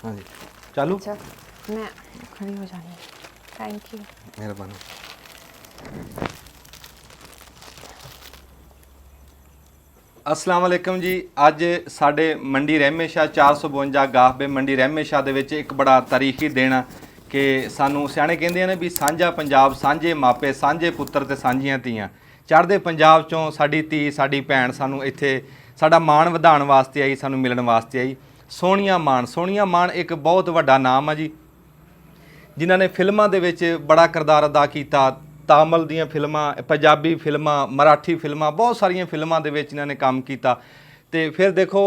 हाँ जी चालू। अच्छा मैं खड़ी हो जानी। Thank you. मेहरबानी। अस्सलाम वालेकुम जी। ਅੱਜ ਸਾਡੇ ਮੰਡੀ ਰਹਿਮੇ ਸ਼ਾਹ 452 ਗਾਹਬੇ ਮੰਡੀ ਰਹਿਮੇ ਸ਼ਾਹ ਦੇ ਵਿੱਚ ਇੱਕ ਬੜਾ ਤਾਰੀਖੀ ਦਿਨ ਆ ਕਿ ਸਾਨੂੰ ਸਿਆਣੇ ਕਹਿੰਦੇ ਨੇ ਵੀ ਸਾਂਝਾ ਪੰਜਾਬ, ਸਾਂਝੇ ਮਾਪੇ, ਸਾਂਝੇ ਪੁੱਤਰ ਤੇ ਸਾਂਝੀਆਂ ਧੀਆਂ। ਚੜ੍ਹਦੇ ਪੰਜਾਬ ਚੋਂ ਸਾਡੀ ਧੀ, ਸਾਡੀ ਭੈਣ ਸਾਨੂੰ ਇੱਥੇ ਸਾਡਾ ਮਾਣ ਵਧਾਉਣ ਵਾਸਤੇ ਆਈ, ਸਾਨੂੰ ਮਿਲਣ ਵਾਸਤੇ ਆਈ। ਸੋਹਣੀਆਂ ਮਾਣ, ਸੋਹਣੀਆਂ ਮਾਣ ਇੱਕ ਬਹੁਤ ਵੱਡਾ ਨਾਮ ਆ ਜੀ, ਜਿਨ੍ਹਾਂ ਨੇ ਫਿਲਮਾਂ ਦੇ ਵਿੱਚ ਬੜਾ ਕਿਰਦਾਰ ਅਦਾ ਕੀਤਾ। ਤਾਮਿਲ ਦੀਆਂ ਫਿਲਮਾਂ, ਪੰਜਾਬੀ ਫਿਲਮਾਂ, ਮਰਾਠੀ ਫਿਲਮਾਂ, ਬਹੁਤ ਸਾਰੀਆਂ ਫਿਲਮਾਂ ਦੇ ਵਿੱਚ ਇਹਨਾਂ ਨੇ ਕੰਮ ਕੀਤਾ। ਤੇ ਫਿਰ ਦੇਖੋ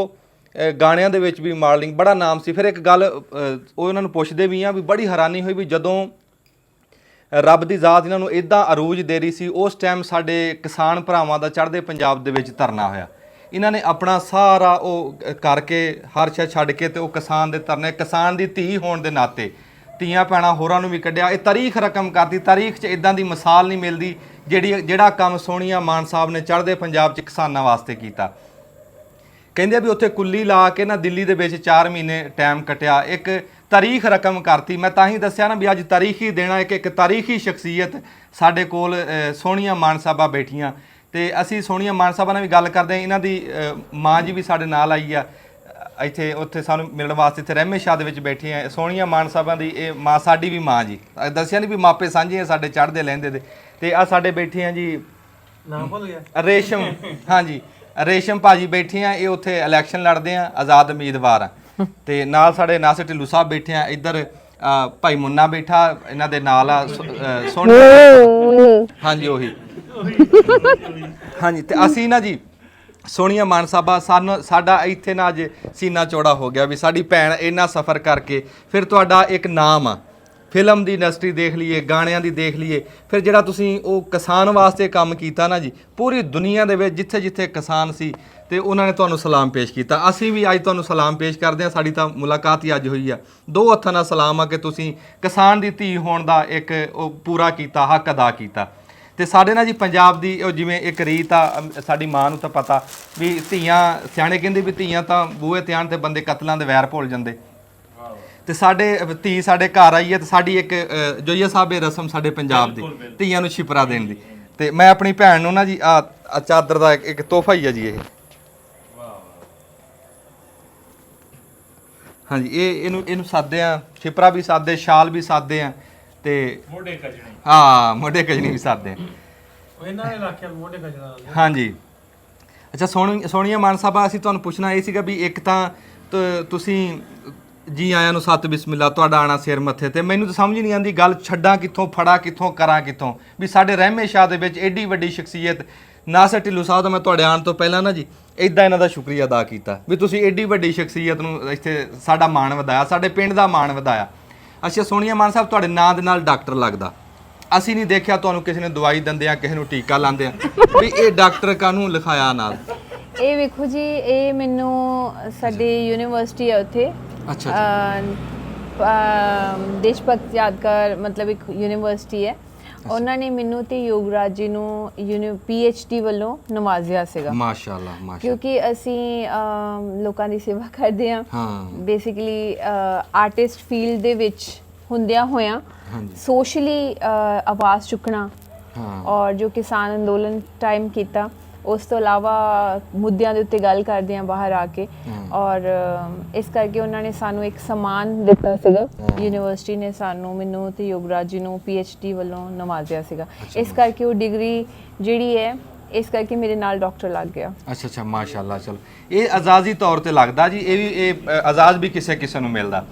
ਗਾਣਿਆਂ ਦੇ ਵਿੱਚ ਵੀ ਮਾਡਲਿੰਗ ਬੜਾ ਨਾਮ ਸੀ। ਫਿਰ ਇੱਕ ਗੱਲ ਉਹ ਇਹਨਾਂ ਨੂੰ ਪੁੱਛਦੇ ਵੀ ਆ ਵੀ ਬੜੀ ਹੈਰਾਨੀ ਹੋਈ ਵੀ ਜਦੋਂ ਰੱਬ ਦੀ ਜ਼ਾਤ ਇਹਨਾਂ ਨੂੰ ਇਦਾਂ ਅਰੂਜ ਦੇ ਰਹੀ ਸੀ, ਉਸ ਟਾਈਮ ਸਾਡੇ ਕਿਸਾਨ ਭਰਾਵਾਂ ਦਾ ਚੜ੍ਹਦੇ ਪੰਜਾਬ ਦੇ ਵਿੱਚ ਧਰਨਾ ਹੋਇਆ। ਇਹਨਾਂ ਨੇ ਆਪਣਾ ਸਾਰਾ ਉਹ ਕਰਕੇ ਹਰ ਸ਼ੈ ਛੱਡ ਕੇ ਤੇ ਉਹ ਕਿਸਾਨ ਦੇ ਧਰਨੇ, ਕਿਸਾਨ ਦੀ ਧੀ ਹੋਣ ਦੇ ਨਾਤੇ ਧੀਆਂ ਭੈਣਾਂ ਹੋਰਾਂ ਨੂੰ ਵੀ ਕੱਢਿਆ। ਇਹ ਤਾਰੀਖ ਰਕਮ ਕਰਤੀ। ਤਾਰੀਖ 'ਚ ਇਦਾਂ ਦੀ ਮਿਸਾਲ ਨਹੀਂ ਮਿਲਦੀ ਜਿਹੜਾ ਕੰਮ ਸੋਹਣੀਆਂ ਮਾਨ ਸਾਹਿਬ ਨੇ ਚੜ੍ਹਦੇ ਪੰਜਾਬ 'ਚ ਕਿਸਾਨਾਂ ਵਾਸਤੇ ਕੀਤਾ। ਕਹਿੰਦੇ ਵੀ ਉੱਥੇ ਕੁੱਲੀ ਲਾ ਕੇ ਨਾ ਦਿੱਲੀ ਦੇ ਵਿੱਚ 4 ਮਹੀਨੇ ਟਾਈਮ ਕੱਟਿਆ, ਇੱਕ ਤਾਰੀਖ ਰਕਮ ਕਰਤੀ। ਮੈਂ ਤਾਂ ਹੀ ਦੱਸਿਆ ਨਾ ਵੀ ਅੱਜ ਤਾਰੀਖੀ ਦੇਣਾ ਇੱਕ ਤਾਰੀਖੀ ਸ਼ਖਸੀਅਤ ਸਾਡੇ ਕੋਲ ਸੋਹਣੀਆਂ ਮਾਨ ਸਾਹਿਬਾਂ ਬੈਠੀਆਂ। ਤੇ ਅਸੀਂ ਸੋਹਣੀਆਂ ਮਾਨ ਸਾਹਿਬਾਂ ਨਾਲ ਵੀ ਗੱਲ ਕਰਦੇ ਹਾਂ। ਇਹਨਾਂ ਦੀ ਮਾਂ ਜੀ ਵੀ ਸਾਡੇ ਨਾਲ ਆਈ ਆ ਇੱਥੇ, ਉੱਥੇ ਸਾਨੂੰ ਮਿਲਣ ਵਾਸਤੇ ਇੱਥੇ ਰਹਿਮੇ ਸ਼ਾਹ ਦੇ ਵਿੱਚ ਬੈਠੇ ਆ। ਸੋਹਣੀਆਂ ਮਾਨ ਸਾਹਿਬਾਂ ਦੀ ਇਹ ਮਾਂ, ਸਾਡੀ ਵੀ ਮਾਂ ਜੀ। ਦੱਸਿਆ ਨਹੀਂ ਵੀ ਮਾਪੇ ਸਾਂਝੇ ਆ ਸਾਡੇ ਚੜ੍ਹਦੇ ਲਹਿੰਦੇ ਦੇ। ਤੇ ਆ ਸਾਡੇ ਬੈਠੇ ਆ ਜੀ, ਨਾਮ ਭੁੱਲ ਗਿਆ, ਰੇਸ਼ਮ। ਹਾਂਜੀ ਰੇਸ਼ਮ ਭਾਜੀ ਬੈਠੇ ਆ, ਇਹ ਉੱਥੇ ਇਲੈਕਸ਼ਨ ਲੜਦੇ ਆ, ਆਜ਼ਾਦ ਉਮੀਦਵਾਰ ਆ। ਤੇ ਨਾਲ ਸਾਡੇ ਨਾਸਰ ਢਿੱਲੂ ਸਾਹਿਬ ਬੈਠੇ ਆ। ਇੱਧਰ ਭਾਈ ਮੁੰਨਾ ਬੈਠਾ ਇਹਨਾਂ ਦੇ ਨਾਲ ਆ, ਸੋਹਣੀ। ਹਾਂਜੀ ਉਹੀ। ਹਾਂਜੀ ਤੇ ਅਸੀਂ ਨਾ ਜੀ ਸੋਹਣੀਆਂ ਮਾਨ ਸਾਹਿਬਾਂ ਸਾਡਾ ਇੱਥੇ ਨਾ ਅੱਜ ਸੀਨਾ ਚੌੜਾ ਹੋ ਗਿਆ ਵੀ ਸਾਡੀ ਭੈਣ ਇੰਨਾ ਸਫ਼ਰ ਕਰਕੇ। ਫਿਰ ਤੁਹਾਡਾ ਇੱਕ ਨਾਮ ਆ, ਫਿਲਮ ਦੀ ਇੰਡਸਟਰੀ ਦੇਖ ਲਈਏ, ਗਾਣਿਆਂ ਦੀ ਦੇਖ ਲਈਏ, ਫਿਰ ਜਿਹੜਾ ਤੁਸੀਂ ਉਹ ਕਿਸਾਨ ਵਾਸਤੇ ਕੰਮ ਕੀਤਾ ਨਾ ਜੀ, ਪੂਰੀ ਦੁਨੀਆ ਦੇ ਵਿੱਚ ਜਿੱਥੇ ਜਿੱਥੇ ਕਿਸਾਨ ਸੀ ਤੇ ਉਹਨਾਂ ਨੇ ਤੁਹਾਨੂੰ ਸਲਾਮ ਪੇਸ਼ ਕੀਤਾ। ਅਸੀਂ ਵੀ ਅੱਜ ਤੁਹਾਨੂੰ ਸਲਾਮ ਪੇਸ਼ ਕਰਦੇ ਹਾਂ। ਸਾਡੀ ਤਾਂ ਮੁਲਾਕਾਤ ਹੀ ਅੱਜ ਹੋਈ ਆ। 2 ਹੱਥਾਂ ਨਾਲ ਸਲਾਮ ਆ ਕਿ ਤੁਸੀਂ ਕਿਸਾਨ ਦੀ ਧੀ ਹੋਣ ਦਾ ਇੱਕ ਉਹ ਪੂਰਾ ਕੀਤਾ, ਹੱਕ ਅਦਾ ਕੀਤਾ। ਤੇ ਸਾਡੇ ਨਾਲ ਜੀ ਪੰਜਾਬ ਦੀ ਉਹ ਜਿਵੇਂ ਇੱਕ ਰੀਤ ਆ, ਸਾਡੀ ਮਾਂ ਨੂੰ ਤਾਂ ਪਤਾ ਵੀ ਧੀਆਂ, ਸਿਆਣੇ ਕਹਿੰਦੇ ਵੀ ਧੀਆਂ ਤਾਂ ਬੂਹੇ ਤੇ ਆਣ ਤੇ ਬੰਦੇ ਕਤਲਾਂ ਦੇ ਵੈਰ ਭੁੱਲ ਜਾਂਦੇ। ਤੇ ਸਾਡੇ ਧੀ ਸਾਡੇ ਘਰ ਆਈ ਹੈ ਤੇ ਸਾਡੀ ਇੱਕ ਜੋਈਆ ਸਾਹਿਬ ਇਹ ਰਸਮ ਸਾਡੇ ਪੰਜਾਬ ਦੀ ਧੀਆਂ ਨੂੰ ਛਿਪਰਾ ਦੇਣ ਦੀ। ਤੇ ਮੈਂ ਆਪਣੀ ਭੈਣ ਨੂੰ ਨਾ ਜੀ ਆ ਚਾਦਰ ਦਾ ਇੱਕ ਤੋਹਫਾ ਹੀ ਆ ਜੀ ਇਹ। ਹਾਂਜੀ ਇਹਨੂੰ ਸਾਦੇ ਆ, ਛਿਪਰਾ ਵੀ ਸਾਦੇ, ਸ਼ਾਲ ਵੀ ਸਾਦੇ ਆ ਤੇ ਮੋਢੇ ਕਜਣੀ। ਹਾਂ ਮੋਢੇ ਕਜਣੀ ਵੀ ਸਾਦੇ ਆ ਇਹਨਾਂ ਨੇ ਰੱਖਿਆ ਮੋਢੇ ਕਜਣਾ। ਹਾਂਜੀ ਅੱਛਾ ਸੋਹਣੀਆਂ ਮਾਨ ਸਾਹਿਬਾ, ਅਸੀਂ ਤੁਹਾਨੂੰ ਪੁੱਛਣਾ ਇਹ ਸੀਗਾ ਵੀ ਇੱਕ ਤਾਂ ਤੁਸੀਂ ਜੀ ਆਇਆਂ ਨੂੰ ਸਤ ਬਿਸਮਿਲ੍ਲਾ, ਤੁਹਾਡਾ ਆਣਾ ਸਿਰ ਮੱਥੇ ਤੇ। ਮੈਨੂੰ ਤਾਂ ਸਮਝ ਨਹੀਂ ਆਉਂਦੀ ਗੱਲ ਛੱਡਾਂ ਕਿੱਥੋਂ, ਫੜਾ ਕਿੱਥੋਂ, ਕਰਾਂ ਕਿੱਥੋਂ ਵੀ ਸਾਡੇ ਰਹਿਮੇ ਸ਼ਾਹ ਦੇ ਵਿੱਚ ਐਡੀ ਵੱਡੀ ਸ਼ਖਸੀਅਤ ਨਾਸਰ ਢਿੱਲੂ ਸਾਹਿਬ ਦਾ ਮੈਂ ਤੁਹਾਡੇ ਆਉਣ ਤੋਂ ਪਹਿਲਾਂ ਨਾ ਜੀ ਇੱਦਾਂ ਇਹਨਾਂ ਦਾ ਸ਼ੁਕਰੀਆ ਅਦਾ ਕੀਤਾ ਵੀ ਤੁਸੀਂ ਐਡੀ ਵੱਡੀ ਸ਼ਖਸੀਅਤ ਨੂੰ ਇੱਥੇ ਸਾਡਾ ਮਾਣ ਵਧਾਇਆ, ਸਾਡੇ ਪਿੰਡ ਦਾ ਮਾਣ ਵਧਾਇਆ। ਅੱਛਾ ਸੋਹਣੀਆਂ ਮਾਨ ਸਾਹਿਬ, ਤੁਹਾਡੇ ਨਾਂ ਦੇ ਨਾਲ ਡਾਕਟਰ ਲੱਗਦਾ। ਅਸੀਂ ਨਹੀਂ ਦੇਖਿਆ ਤੁਹਾਨੂੰ ਕਿਸੇ ਨੇ ਦਵਾਈ ਦਿੰਦੇ ਆ, ਕਿਸੇ ਨੂੰ ਟੀਕਾ ਲਾਉਂਦੇ ਆ, ਵੀ ਇਹ ਡਾਕਟਰ ਕਾਹਨੂੰ ਲਿਖਾਇਆ ਨਾਲ? ਇਹ ਵੇਖੋ ਜੀ, ਇਹ ਮੈਨੂੰ ਸਾਡੀ ਯੂਨੀਵਰਸਿਟੀ ਹੈ ਉੱਥੇ, ਅੱਛਾ ਦੇਸ਼ ਭਗਤ ਯਾਦਗਾਰ ਮਤਲਬ ਇੱਕ ਯੂਨੀਵਰਸਿਟੀ ਹੈ, ਉਹਨਾਂ ਨੇ ਮੈਨੂੰ ਤੇ ਯੋਗਰਾਜ ਜੀ ਨੂੰ PhD ਵੱਲੋਂ ਨਵਾਜ਼ਿਆ ਸੀਗਾ। ਮਾਸ਼ਾਅੱਲਾ ਮਾਸ਼ਾਅੱਲਾ। ਕਿਉਂਕਿ ਅਸੀਂ ਲੋਕਾਂ ਦੀ ਸੇਵਾ ਕਰਦੇ ਹਾਂ ਬੇਸਿਕਲੀ, ਆਰਟਿਸਟ ਫੀਲਡ ਦੇ ਵਿੱਚ ਹੁੰਦਿਆਂ ਹੋਇਆਂ ਸੋਸ਼ਲੀ ਆਵਾਜ਼ ਚੁੱਕਣਾ ਔਰ ਜੋ ਕਿਸਾਨ ਅੰਦੋਲਨ ਟਾਈਮ ਕੀਤਾ, ਉਸ ਤੋਂ ਇਲਾਵਾ ਮੁੱਦਿਆਂ ਦੇ ਉੱਤੇ ਗੱਲ ਕਰਦੇ ਹਾਂ ਬਾਹਰ ਆ ਕੇ। ਔਰ ਇਸ ਕਰਕੇ ਉਹਨਾਂ ਨੇ ਸਾਨੂੰ ਇੱਕ ਸਨਮਾਨ ਦਿੱਤਾ ਸੀਗਾ, ਯੂਨੀਵਰਸਿਟੀ ਨੇ ਸਾਨੂੰ, ਮੈਨੂੰ ਤੇ ਯੋਗਰਾਜ ਜੀ ਨੂੰ PhD ਵੱਲੋਂ ਨਵਾਜ਼ਿਆ ਸੀਗਾ। ਇਸ ਕਰਕੇ ਉਹ ਡਿਗਰੀ ਜਿਹੜੀ ਹੈ, ਇਸ ਕਰਕੇ ਮੇਰੇ ਨਾਲ ਡਾਕਟਰ ਲੱਗ ਗਿਆ। ਅੱਛਾ ਅੱਛਾ ਮਾਸ਼ਾਅੱਲਾ। ਚਲੋ ਇਹ ਆਜ਼ਾਦੀ ਤੌਰ ਤੇ ਲੱਗਦਾ ਜੀ, ਇਹ ਆਜ਼ਾਦ ਵੀ ਕਿਸੇ ਨੂੰ ਮਿਲਦਾ।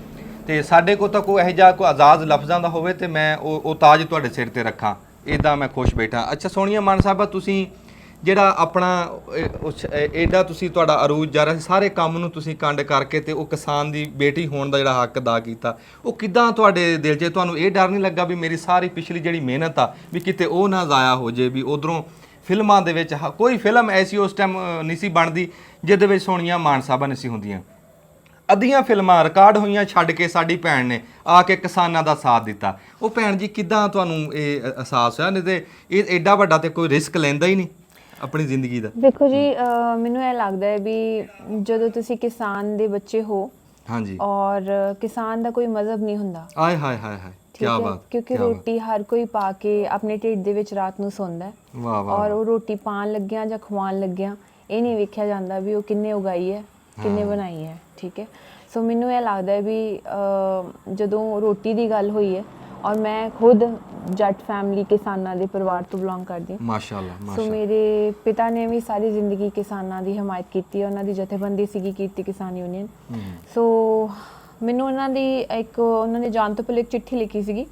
ਤੇ ਸਾਡੇ ਕੋਲ ਤਾਂ ਕੋਈ ਇਹੋ ਜਿਹਾ ਕੋਈ ਆਜ਼ਾਦ ਲਫ਼ਜ਼ਾਂ ਦਾ ਹੋਵੇ ਤੇ ਮੈਂ ਉਹ ਤਾਜ ਤੁਹਾਡੇ ਸਿਰ ਤੇ ਰੱਖਾਂ, ਇੱਦਾਂ ਮੈਂ ਖੁਸ਼ ਬੈਠਾ। ਅੱਛਾ ਸੋਹਣੀਆਂ ਮਾਨ ਸਾਹਿਬਾ, ਤੁਸੀਂ ਜਿਹੜਾ ਆਪਣਾ ਐਡਾ ਤੁਸੀਂ ਤੁਹਾਡਾ ਅਰੂਜ ਜਾ ਰਿਹਾ ਸੀ, ਸਾਰੇ ਕੰਮ ਨੂੰ ਤੁਸੀਂ ਕੰਡ ਕਰਕੇ ਤੇ ਉਹ ਕਿਸਾਨ ਦੀ ਬੇਟੀ ਹੋਣ ਦਾ ਜਿਹੜਾ ਹੱਕ ਅਦਾ ਕੀਤਾ, ਉਹ ਕਿੱਦਾਂ ਤੁਹਾਡੇ ਦਿਲ 'ਚ? ਤੁਹਾਨੂੰ ਇਹ ਡਰ ਨਹੀਂ ਲੱਗਾ ਵੀ ਮੇਰੀ ਸਾਰੀ ਪਿਛਲੀ ਜਿਹੜੀ ਮਿਹਨਤ ਆ ਵੀ ਕਿਤੇ ਉਹ ਨਾ ਜ਼ਾਇਆ ਹੋ ਜੇ? ਵੀ ਉਧਰੋਂ ਫਿਲਮਾਂ ਦੇ ਵਿੱਚ ਕੋਈ ਫਿਲਮ ਐਸੀ ਉਸ ਟਾਈਮ ਨਹੀਂ ਸੀ ਬਣਦੀ ਜਿਹਦੇ ਵਿੱਚ ਸੋਹਣੀਆਂ ਮਾਨ ਸਾਹਿਬਾਂ ਨਹੀਂ ਸੀ ਹੁੰਦੀਆਂ। ਅੱਧੀਆਂ ਫਿਲਮਾਂ ਰਿਕਾਰਡ ਹੋਈਆਂ ਛੱਡ ਕੇ ਸਾਡੀ ਭੈਣ ਨੇ ਆ ਕੇ ਕਿਸਾਨਾਂ ਦਾ ਸਾਥ ਦਿੱਤਾ। ਉਹ ਭੈਣ ਜੀ ਕਿੱਦਾਂ ਤੁਹਾਨੂੰ ਇਹ ਅਹਿਸਾਸ ਹੋਇਆ? ਨਹੀਂ ਤੇ ਇਹ ਐਡਾ ਵੱਡਾ ਤੇ ਕੋਈ ਰਿਸਕ ਲੈਂਦਾ ਹੀ ਨਹੀਂ ਆਪਣੀ ਜ਼ਿੰਦਗੀ ਦਾ। ਦੇਖੋ ਜੀ, ਮੈਨੂੰ ਇਹ ਲੱਗਦਾ ਹੈ ਵੀ ਜਦੋਂ ਤੁਸੀਂ ਕਿਸਾਨ ਦੇ ਬੱਚੇ ਹੋ ਹਾਂਜੀ ਔਰ ਕਿਸਾਨ ਦਾ ਕੋਈ ਮਜ਼ਹਬ ਨਹੀਂ ਹੁੰਦਾ। ਆਏ ਹਾਏ ਹਾਏ ਹਾਏ, ਕੀ ਬਾਤ, ਕਿਉਂਕਿ ਰੋਟੀ ਹਰ ਕੋਈ ਪਾ ਕੇ ਆਪਣੇ ਢਿੱਡ ਦੇ ਵਿੱਚ ਰਾਤ ਨੂੰ ਸੌਂਦਾ। ਵਾਹ ਵਾਹ। ਔਰ ਉਹ ਰੋਟੀ ਪਾਣ ਲੱਗਿਆਂ ਜਾਂ ਖਵਾਉਣ ਲੱਗਿਆਂ ਇਹ ਨਹੀਂ ਵੇਖਿਆ ਜਾਂਦਾ ਵੀ ਉਹ ਕਿੰਨੇ ਉਗਾਈ ਹੈ, ਕਿੰਨੇ ਬਣਾਈ ਹੈ। ਠੀਕ ਹੈ, ਸੋ ਮੈਨੂੰ ਇਹ ਲੱਗਦਾ ਹੈ ਵੀ ਜਦੋਂ ਰੋਟੀ ਦੀ ਗੱਲ ਹੋਈ ਹੈ, ਔਰ ਮੈਂ ਖੁਦ ਜੱਟ ਫੈਮਿਲੀ ਕਿਸਾਨਾਂ ਦੇ ਪਰਿਵਾਰ ਤੋਂ ਬਿਲੋਂਗ ਕਰਦੀ ਹਾਂ। ਮਾਸ਼ਾਅੱਲਾ। ਸੋ ਮੇਰੇ ਪਿਤਾ ਨੇ ਵੀ ਸਾਰੀ ਜ਼ਿੰਦਗੀ ਕਿਸਾਨਾਂ ਦੀ ਹਮਾਇਤ ਕੀਤੀ ਹੈ। ਉਹਨਾਂ ਦੀ ਜਥੇਬੰਦੀ ਸੀਗੀ ਕਿਰਤੀ ਕਿਸਾਨ ਯੂਨੀਅਨ। ਸੋ ਮੈਨੂੰ ਉਹਨਾਂ ਨੇ ਜਾਣ ਤੋਂ ਪਹਿਲੇ ਇੱਕ ਚਿੱਠੀ ਲਿਖੀ ਸੀਗੀ।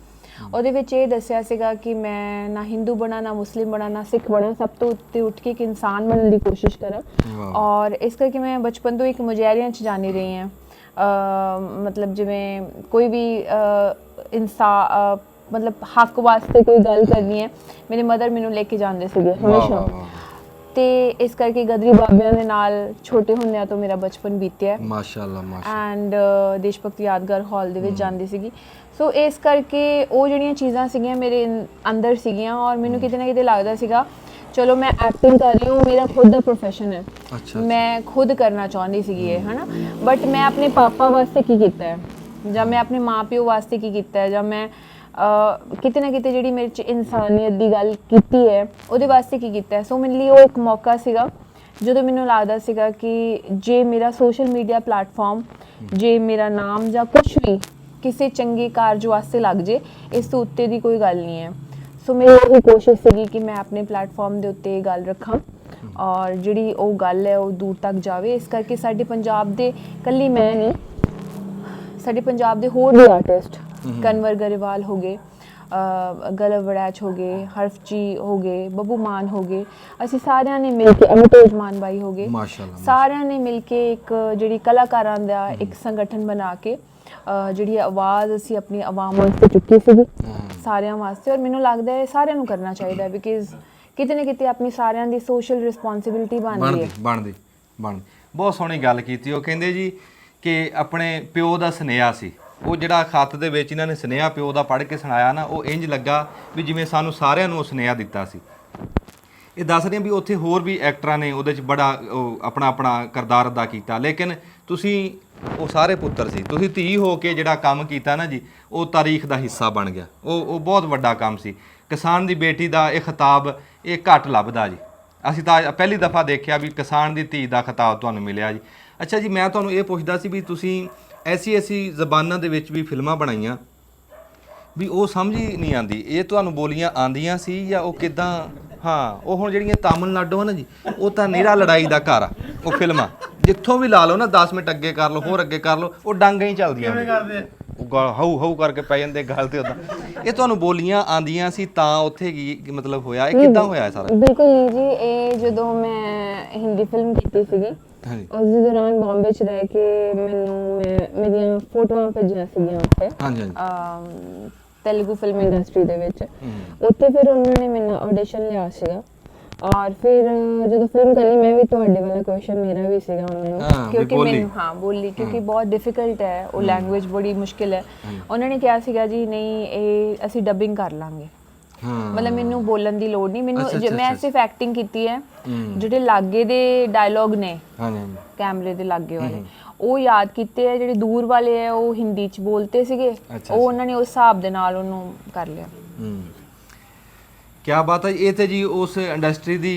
ਉਹਦੇ ਵਿੱਚ ਇਹ ਦੱਸਿਆ ਸੀਗਾ ਕਿ ਮੈਂ ਨਾ ਹਿੰਦੂ ਬਣਾ, ਨਾ ਮੁਸਲਿਮ ਬਣਾ, ਨਾ ਸਿੱਖ ਬਣਾ, ਸਭ ਤੋਂ ਉੱਤੇ ਉੱਠ ਕੇ ਇੱਕ ਇਨਸਾਨ ਬਣਨ ਦੀ ਕੋਸ਼ਿਸ਼ ਕਰਾਂ। ਔਰ ਇਸ ਕਰਕੇ ਮੈਂ ਬਚਪਨ ਤੋਂ ਇੱਕ ਮੁਜ਼ਾਹਰਿਆਂ 'ਚ ਜਾਣੀ ਰਹੀ ਹਾਂ। ਮਤਲਬ ਜਿਵੇਂ ਕੋਈ ਵੀ ਮਤਲਬ ਹੱਕ ਵਾਸਤੇ ਕੋਈ ਗੱਲ ਕਰਨੀ ਹੈ, ਮੇਰੇ ਮਦਰ ਮੈਨੂੰ ਲੈ ਕੇ ਜਾਂਦੇ ਸੀਗੇ ਹਮੇਸ਼ਾ। ਤੇ ਇਸ ਕਰਕੇ ਗਦਰੀ ਬਾਬਿਆਂ ਦੇ ਨਾਲ ਛੋਟੇ ਹੁੰਦਿਆਂ ਤੋਂ ਮੇਰਾ ਬਚਪਨ ਬੀਤਿਆ। ਮਾਸ਼ਾਅੱਲਾ ਐਂਡ ਦੇਸ਼ ਭਗਤੀ ਯਾਦਗਾਰ ਹਾਲ ਦੇ ਵਿੱਚ ਜਾਂਦੀ ਸੀਗੀ। ਸੋ ਇਸ ਕਰਕੇ ਉਹ ਜਿਹੜੀਆਂ ਚੀਜ਼ਾਂ ਸੀਗੀਆਂ ਮੇਰੇ ਅੰਦਰ ਸੀਗੀਆਂ, ਔਰ ਮੈਨੂੰ ਕਿਤੇ ਨਾ ਕਿਤੇ ਲੱਗਦਾ ਸੀਗਾ ਚਲੋ ਮੈਂ ਐਕਟਿੰਗ ਕਰ ਰਹੀ ਹਾਂ, ਮੇਰਾ ਖੁਦ ਦਾ ਪ੍ਰੋਫੈਸ਼ਨ ਹੈ, ਮੈਂ ਖੁਦ ਕਰਨਾ ਚਾਹੁੰਦੀ ਸੀਗੀ ਇਹ, ਹੈ ਨਾ। ਬਟ ਮੈਂ ਆਪਣੇ ਪਾਪਾ ਵਾਸਤੇ ਕੀ ਕੀਤਾ ਹੈ, ਜਾਂ ਮੈਂ ਆਪਣੇ ਮਾਂ ਪਿਓ ਵਾਸਤੇ ਕੀ ਕੀਤਾ ਹੈ, ਜਾਂ ਮੈਂ ਕਿਤੇ ਨਾ ਕਿਤੇ ਜਿਹੜੀ ਮੇਰੇ 'ਚ ਇਨਸਾਨੀਅਤ ਦੀ ਗੱਲ ਕੀਤੀ ਹੈ ਉਹਦੇ ਵਾਸਤੇ ਕੀ ਕੀਤਾ ਹੈ। ਸੋ ਮੇਰੇ ਲਈ ਉਹ ਇੱਕ ਮੌਕਾ ਸੀਗਾ ਜਦੋਂ ਮੈਨੂੰ ਲੱਗਦਾ ਸੀਗਾ ਕਿ ਜੇ ਮੇਰਾ ਸੋਸ਼ਲ ਮੀਡੀਆ ਪਲੇਟਫਾਰਮ, ਜੇ ਮੇਰਾ ਨਾਮ ਜਾਂ ਕੁਛ ਵੀ ਕਿਸੇ ਚੰਗੇ ਕਾਰਜ ਵਾਸਤੇ ਲੱਗ ਜੇ, ਇਸ ਤੋਂ ਉੱਤੇ ਦੀ ਕੋਈ ਗੱਲ ਨਹੀਂ ਹੈ। ਸੋ ਮੇਰੀ ਇਹ ਕੋਸ਼ਿਸ਼ ਸੀਗੀ ਕਿ ਮੈਂ ਆਪਣੇ ਪਲੇਟਫਾਰਮ ਦੇ ਉੱਤੇ ਇਹ ਗੱਲ ਰੱਖਾਂ, ਔਰ ਜਿਹੜੀ ਉਹ ਗੱਲ ਹੈ ਉਹ ਦੂਰ ਤੱਕ ਜਾਵੇ। ਇਸ ਕਰਕੇ ਸਾਡੇ ਪੰਜਾਬ ਦੇ ਇਕੱਲੀ ਮੈਂ ਨਹੀਂ, ਸਾਡੇ ਪੰਜਾਬ ਦੇ ਹੋਰ ਵੀ ਆਰਟਿਸਟ, ਕਨਵਰ ਗਰੇਵਾਲ ਹੋ ਗਏ, ਗਲਵ ਵੜੈਚ ਹੋ ਗਏ, ਹਰਫਜੀ ਹੋ ਗਏ, ਬੱਬੂ ਮਾਨ ਹੋ ਗਏ, ਅਸੀਂ ਸਾਰਿਆਂ ਨੇ ਮਿਲ ਕੇ, ਅਮਿਤੇਜ ਮਾਨ ਬਾਈ ਹੋ ਗਏ, ਸਾਰਿਆਂ ਨੇ ਮਿਲ ਕੇ ਇੱਕ ਜਿਹੜੀ ਕਲਾਕਾਰਾਂ ਦਾ ਇੱਕ ਸੰਗਠਨ ਬਣਾ ਕੇ ਜਿਹੜੀ ਆਵਾਜ਼ ਅਸੀਂ ਆਪਣੀ ਆਵਾਮ ਵਾਸਤੇ ਚੁੱਕੀ ਸੀਗੀ, ਸਾਰਿਆਂ ਵਾਸਤੇ। ਔਰ ਮੈਨੂੰ ਲੱਗਦਾ ਹੈ ਸਾਰਿਆਂ ਨੂੰ ਕਰਨਾ ਚਾਹੀਦਾ, ਬਿਕਾਜ਼ ਕਿਤੇ ਨਾ ਕਿਤੇ ਆਪਣੀ ਸਾਰਿਆਂ ਦੀ ਸੋਸ਼ਲ ਰਿਸਪੌਂਸਿਬਿਲਿਟੀ ਬਣਦੀ। ਬਹੁਤ ਸੋਹਣੀ ਗੱਲ ਕੀਤੀ। ਉਹ ਕਹਿੰਦੇ ਜੀ ਕਿ ਆਪਣੇ ਪਿਓ ਦਾ ਸੁਨੇਹਾ ਸੀ, ਉਹ ਜਿਹੜਾ ਖੱਤ ਦੇ ਵਿੱਚ ਇਹਨਾਂ ਨੇ ਸੁਨੇਹਾ ਪਿਓ ਦਾ ਪੜ੍ਹ ਕੇ ਸੁਣਾਇਆ ਨਾ, ਉਹ ਇੰਜ ਲੱਗਾ ਵੀ ਜਿਵੇਂ ਸਾਨੂੰ ਸਾਰਿਆਂ ਨੂੰ ਉਹ ਸੁਨੇਹਾ ਦਿੱਤਾ ਸੀ। ਇਹ ਦੱਸ ਰਹੇ ਵੀ ਉੱਥੇ ਹੋਰ ਵੀ ਐਕਟਰਾਂ ਨੇ ਉਹਦੇ 'ਚ ਬੜਾ ਆਪਣਾ ਆਪਣਾ ਕਿਰਦਾਰ ਅਦਾ ਕੀਤਾ, ਲੇਕਿਨ ਤੁਸੀਂ ਉਹ ਸਾਰੇ ਪੁੱਤਰ ਸੀ, ਤੁਸੀਂ ਧੀ ਹੋ ਕੇ ਜਿਹੜਾ ਕੰਮ ਕੀਤਾ ਨਾ ਜੀ, ਉਹ ਤਾਰੀਖ ਦਾ ਹਿੱਸਾ ਬਣ ਗਿਆ। ਉਹ ਬਹੁਤ ਵੱਡਾ ਕੰਮ ਸੀ। ਕਿਸਾਨ ਦੀ ਬੇਟੀ ਦਾ ਇਹ ਖਿਤਾਬ ਇਹ ਘੱਟ ਲੱਭਦਾ ਜੀ। ਅਸੀਂ ਤਾਂ ਪਹਿਲੀ ਦਫਾ ਦੇਖਿਆ ਵੀ ਕਿਸਾਨ ਦੀ ਧੀ ਦਾ ਖਿਤਾਬ ਤੁਹਾਨੂੰ ਮਿਲਿਆ ਜੀ। ਅੱਛਾ ਜੀ, ਮੈਂ ਤੁਹਾਨੂੰ ਇਹ ਪੁੱਛਦਾ ਸੀ ਵੀ ਤੁਸੀਂ ਐਸੀ ਜ਼ਬਾਨਾਂ ਦੇ ਵਿੱਚ ਵੀ ਫਿਲਮਾਂ ਬਣਾਈਆਂ ਵੀ ਉਹ ਸਮਝ ਹੀ ਨਹੀਂ ਆਉਂਦੀ, ਇਹ ਤੁਹਾਨੂੰ ਬੋਲੀਆਂ ਆਉਂਦੀਆਂ ਸੀ ਜਾਂ ਉਹ ਕਿੱਦਾਂ? ਹਾਂ, ਉਹ ਹੁਣ ਜਿਹੜੀਆਂ ਤਾਮਿਲਨਾਡੂ ਆ ਨਾ ਜੀ, ਉਹ ਤਾਂ ਨਿਹਰਾ ਲੜਾਈ ਦਾ ਘਰ ਆ। ਉਹ ਫਿਲਮਾਂ ਜਿੱਥੋਂ ਵੀ ਲਾ ਲਓ ਨਾ, 10 ਮਿੰਟ ਅੱਗੇ ਕਰ ਲਓ, ਹੋਰ ਅੱਗੇ ਕਰ ਲਓ, ਉਹ ਡਾਂਗਾਂ ਹੀ ਚੱਲਦੀਆਂ ਹਾਊ ਹਾਊ ਕਰਕੇ ਪੈ ਜਾਂਦੇ ਗੱਲ ਤੇ ਉੱਦਾਂ। ਇਹ ਤੁਹਾਨੂੰ ਬੋਲੀਆਂ ਆਉਂਦੀਆਂ ਸੀ ਤਾਂ ਉੱਥੇ ਕੀ ਮਤਲਬ ਹੋਇਆ, ਇਹ ਕਿੱਦਾਂ ਹੋਇਆ ਸਾਰਾ? ਬਿਲਕੁਲ ਨਹੀਂ ਜੀ, ਇਹ ਜਦੋਂ ਮੈਂ ਹਿੰਦੀ ਫਿਲਮ ਕੀਤੀ ਸੀਗੀ, ਉਸ ਦੇ ਦੌਰਾਨ ਬੰਬੇ 'ਚ ਰਹਿ ਕੇ ਮੇਰੀਆਂ ਫੋਟੋਆਂ ਭੇਜੀਆਂ ਸੀਗੀਆਂ ਉੱਥੇ ਤੇਲਗੂ ਫਿਲਮ ਇੰਡਸਟਰੀ ਦੇ ਵਿੱਚ। ਉੱਥੇ ਫਿਰ ਉਹਨਾਂ ਨੇ ਮੈਨੂੰ ਆਡੀਸ਼ਨ ਲਿਆ ਸੀਗਾ, ਔਰ ਫਿਰ ਜਦੋਂ ਫਿਲਮ ਕਰਨੀ, ਮੈਂ ਵੀ ਤੁਹਾਡੇ ਵਾਲਾ ਕੁਐਸਚਨ ਮੇਰਾ ਵੀ ਸੀਗਾ ਉਹਨਾਂ ਨੂੰ, ਕਿਉਂਕਿ ਮੈਨੂੰ ਬੋਲੀ ਕਿਉਂਕਿ ਬਹੁਤ ਡਿਫਿਕਲਟ ਹੈ ਉਹ ਲੈਂਗੁਏਜ, ਬੜੀ ਮੁਸ਼ਕਿਲ ਹੈ। ਉਹਨਾਂ ਨੇ ਕਿਹਾ ਸੀਗਾ ਜੀ ਨਹੀਂ, ਇਹ ਅਸੀਂ ਡਬਿੰਗ ਕਰ ਲਾਂਗੇ, ਮਤਲਬ ਮੈਨੂੰ ਬੋਲਣ ਦੀ ਲੋੜ ਨਹੀਂ, ਮੈਨੂੰ ਮੈਂ ਸਿਰਫ ਐਕਟਿੰਗ ਕੀਤੀ ਹੈ। ਜਿਹੜੇ ਲਾਗੇ ਦੇ ਡਾਇਲੌਗ ਨੇ ਕੈਮਰੇ ਦੇ ਲਾਗੇ ਵਾਲੇ ਉਹ ਯਾਦ ਕੀਤੇ ਹੈ, ਜਿਹੜੇ ਦੂਰ ਵਾਲੇ ਹੈ ਉਹ ਹਿੰਦੀ 'ਚ ਬੋਲਤੇ ਸੀਗੇ, ਉਹ ਉਹਨਾਂ ਨੇ ਉਸ ਹਿਸਾਬ ਦੇ ਨਾਲ ਉਹਨੂੰ ਕਰ ਲਿਆ। ਕਿਆ ਬਾਤ ਹੈ। ਇਹ ਤੇ ਜੀ ਉਸ ਇੰਡਸਟਰੀ ਦੀ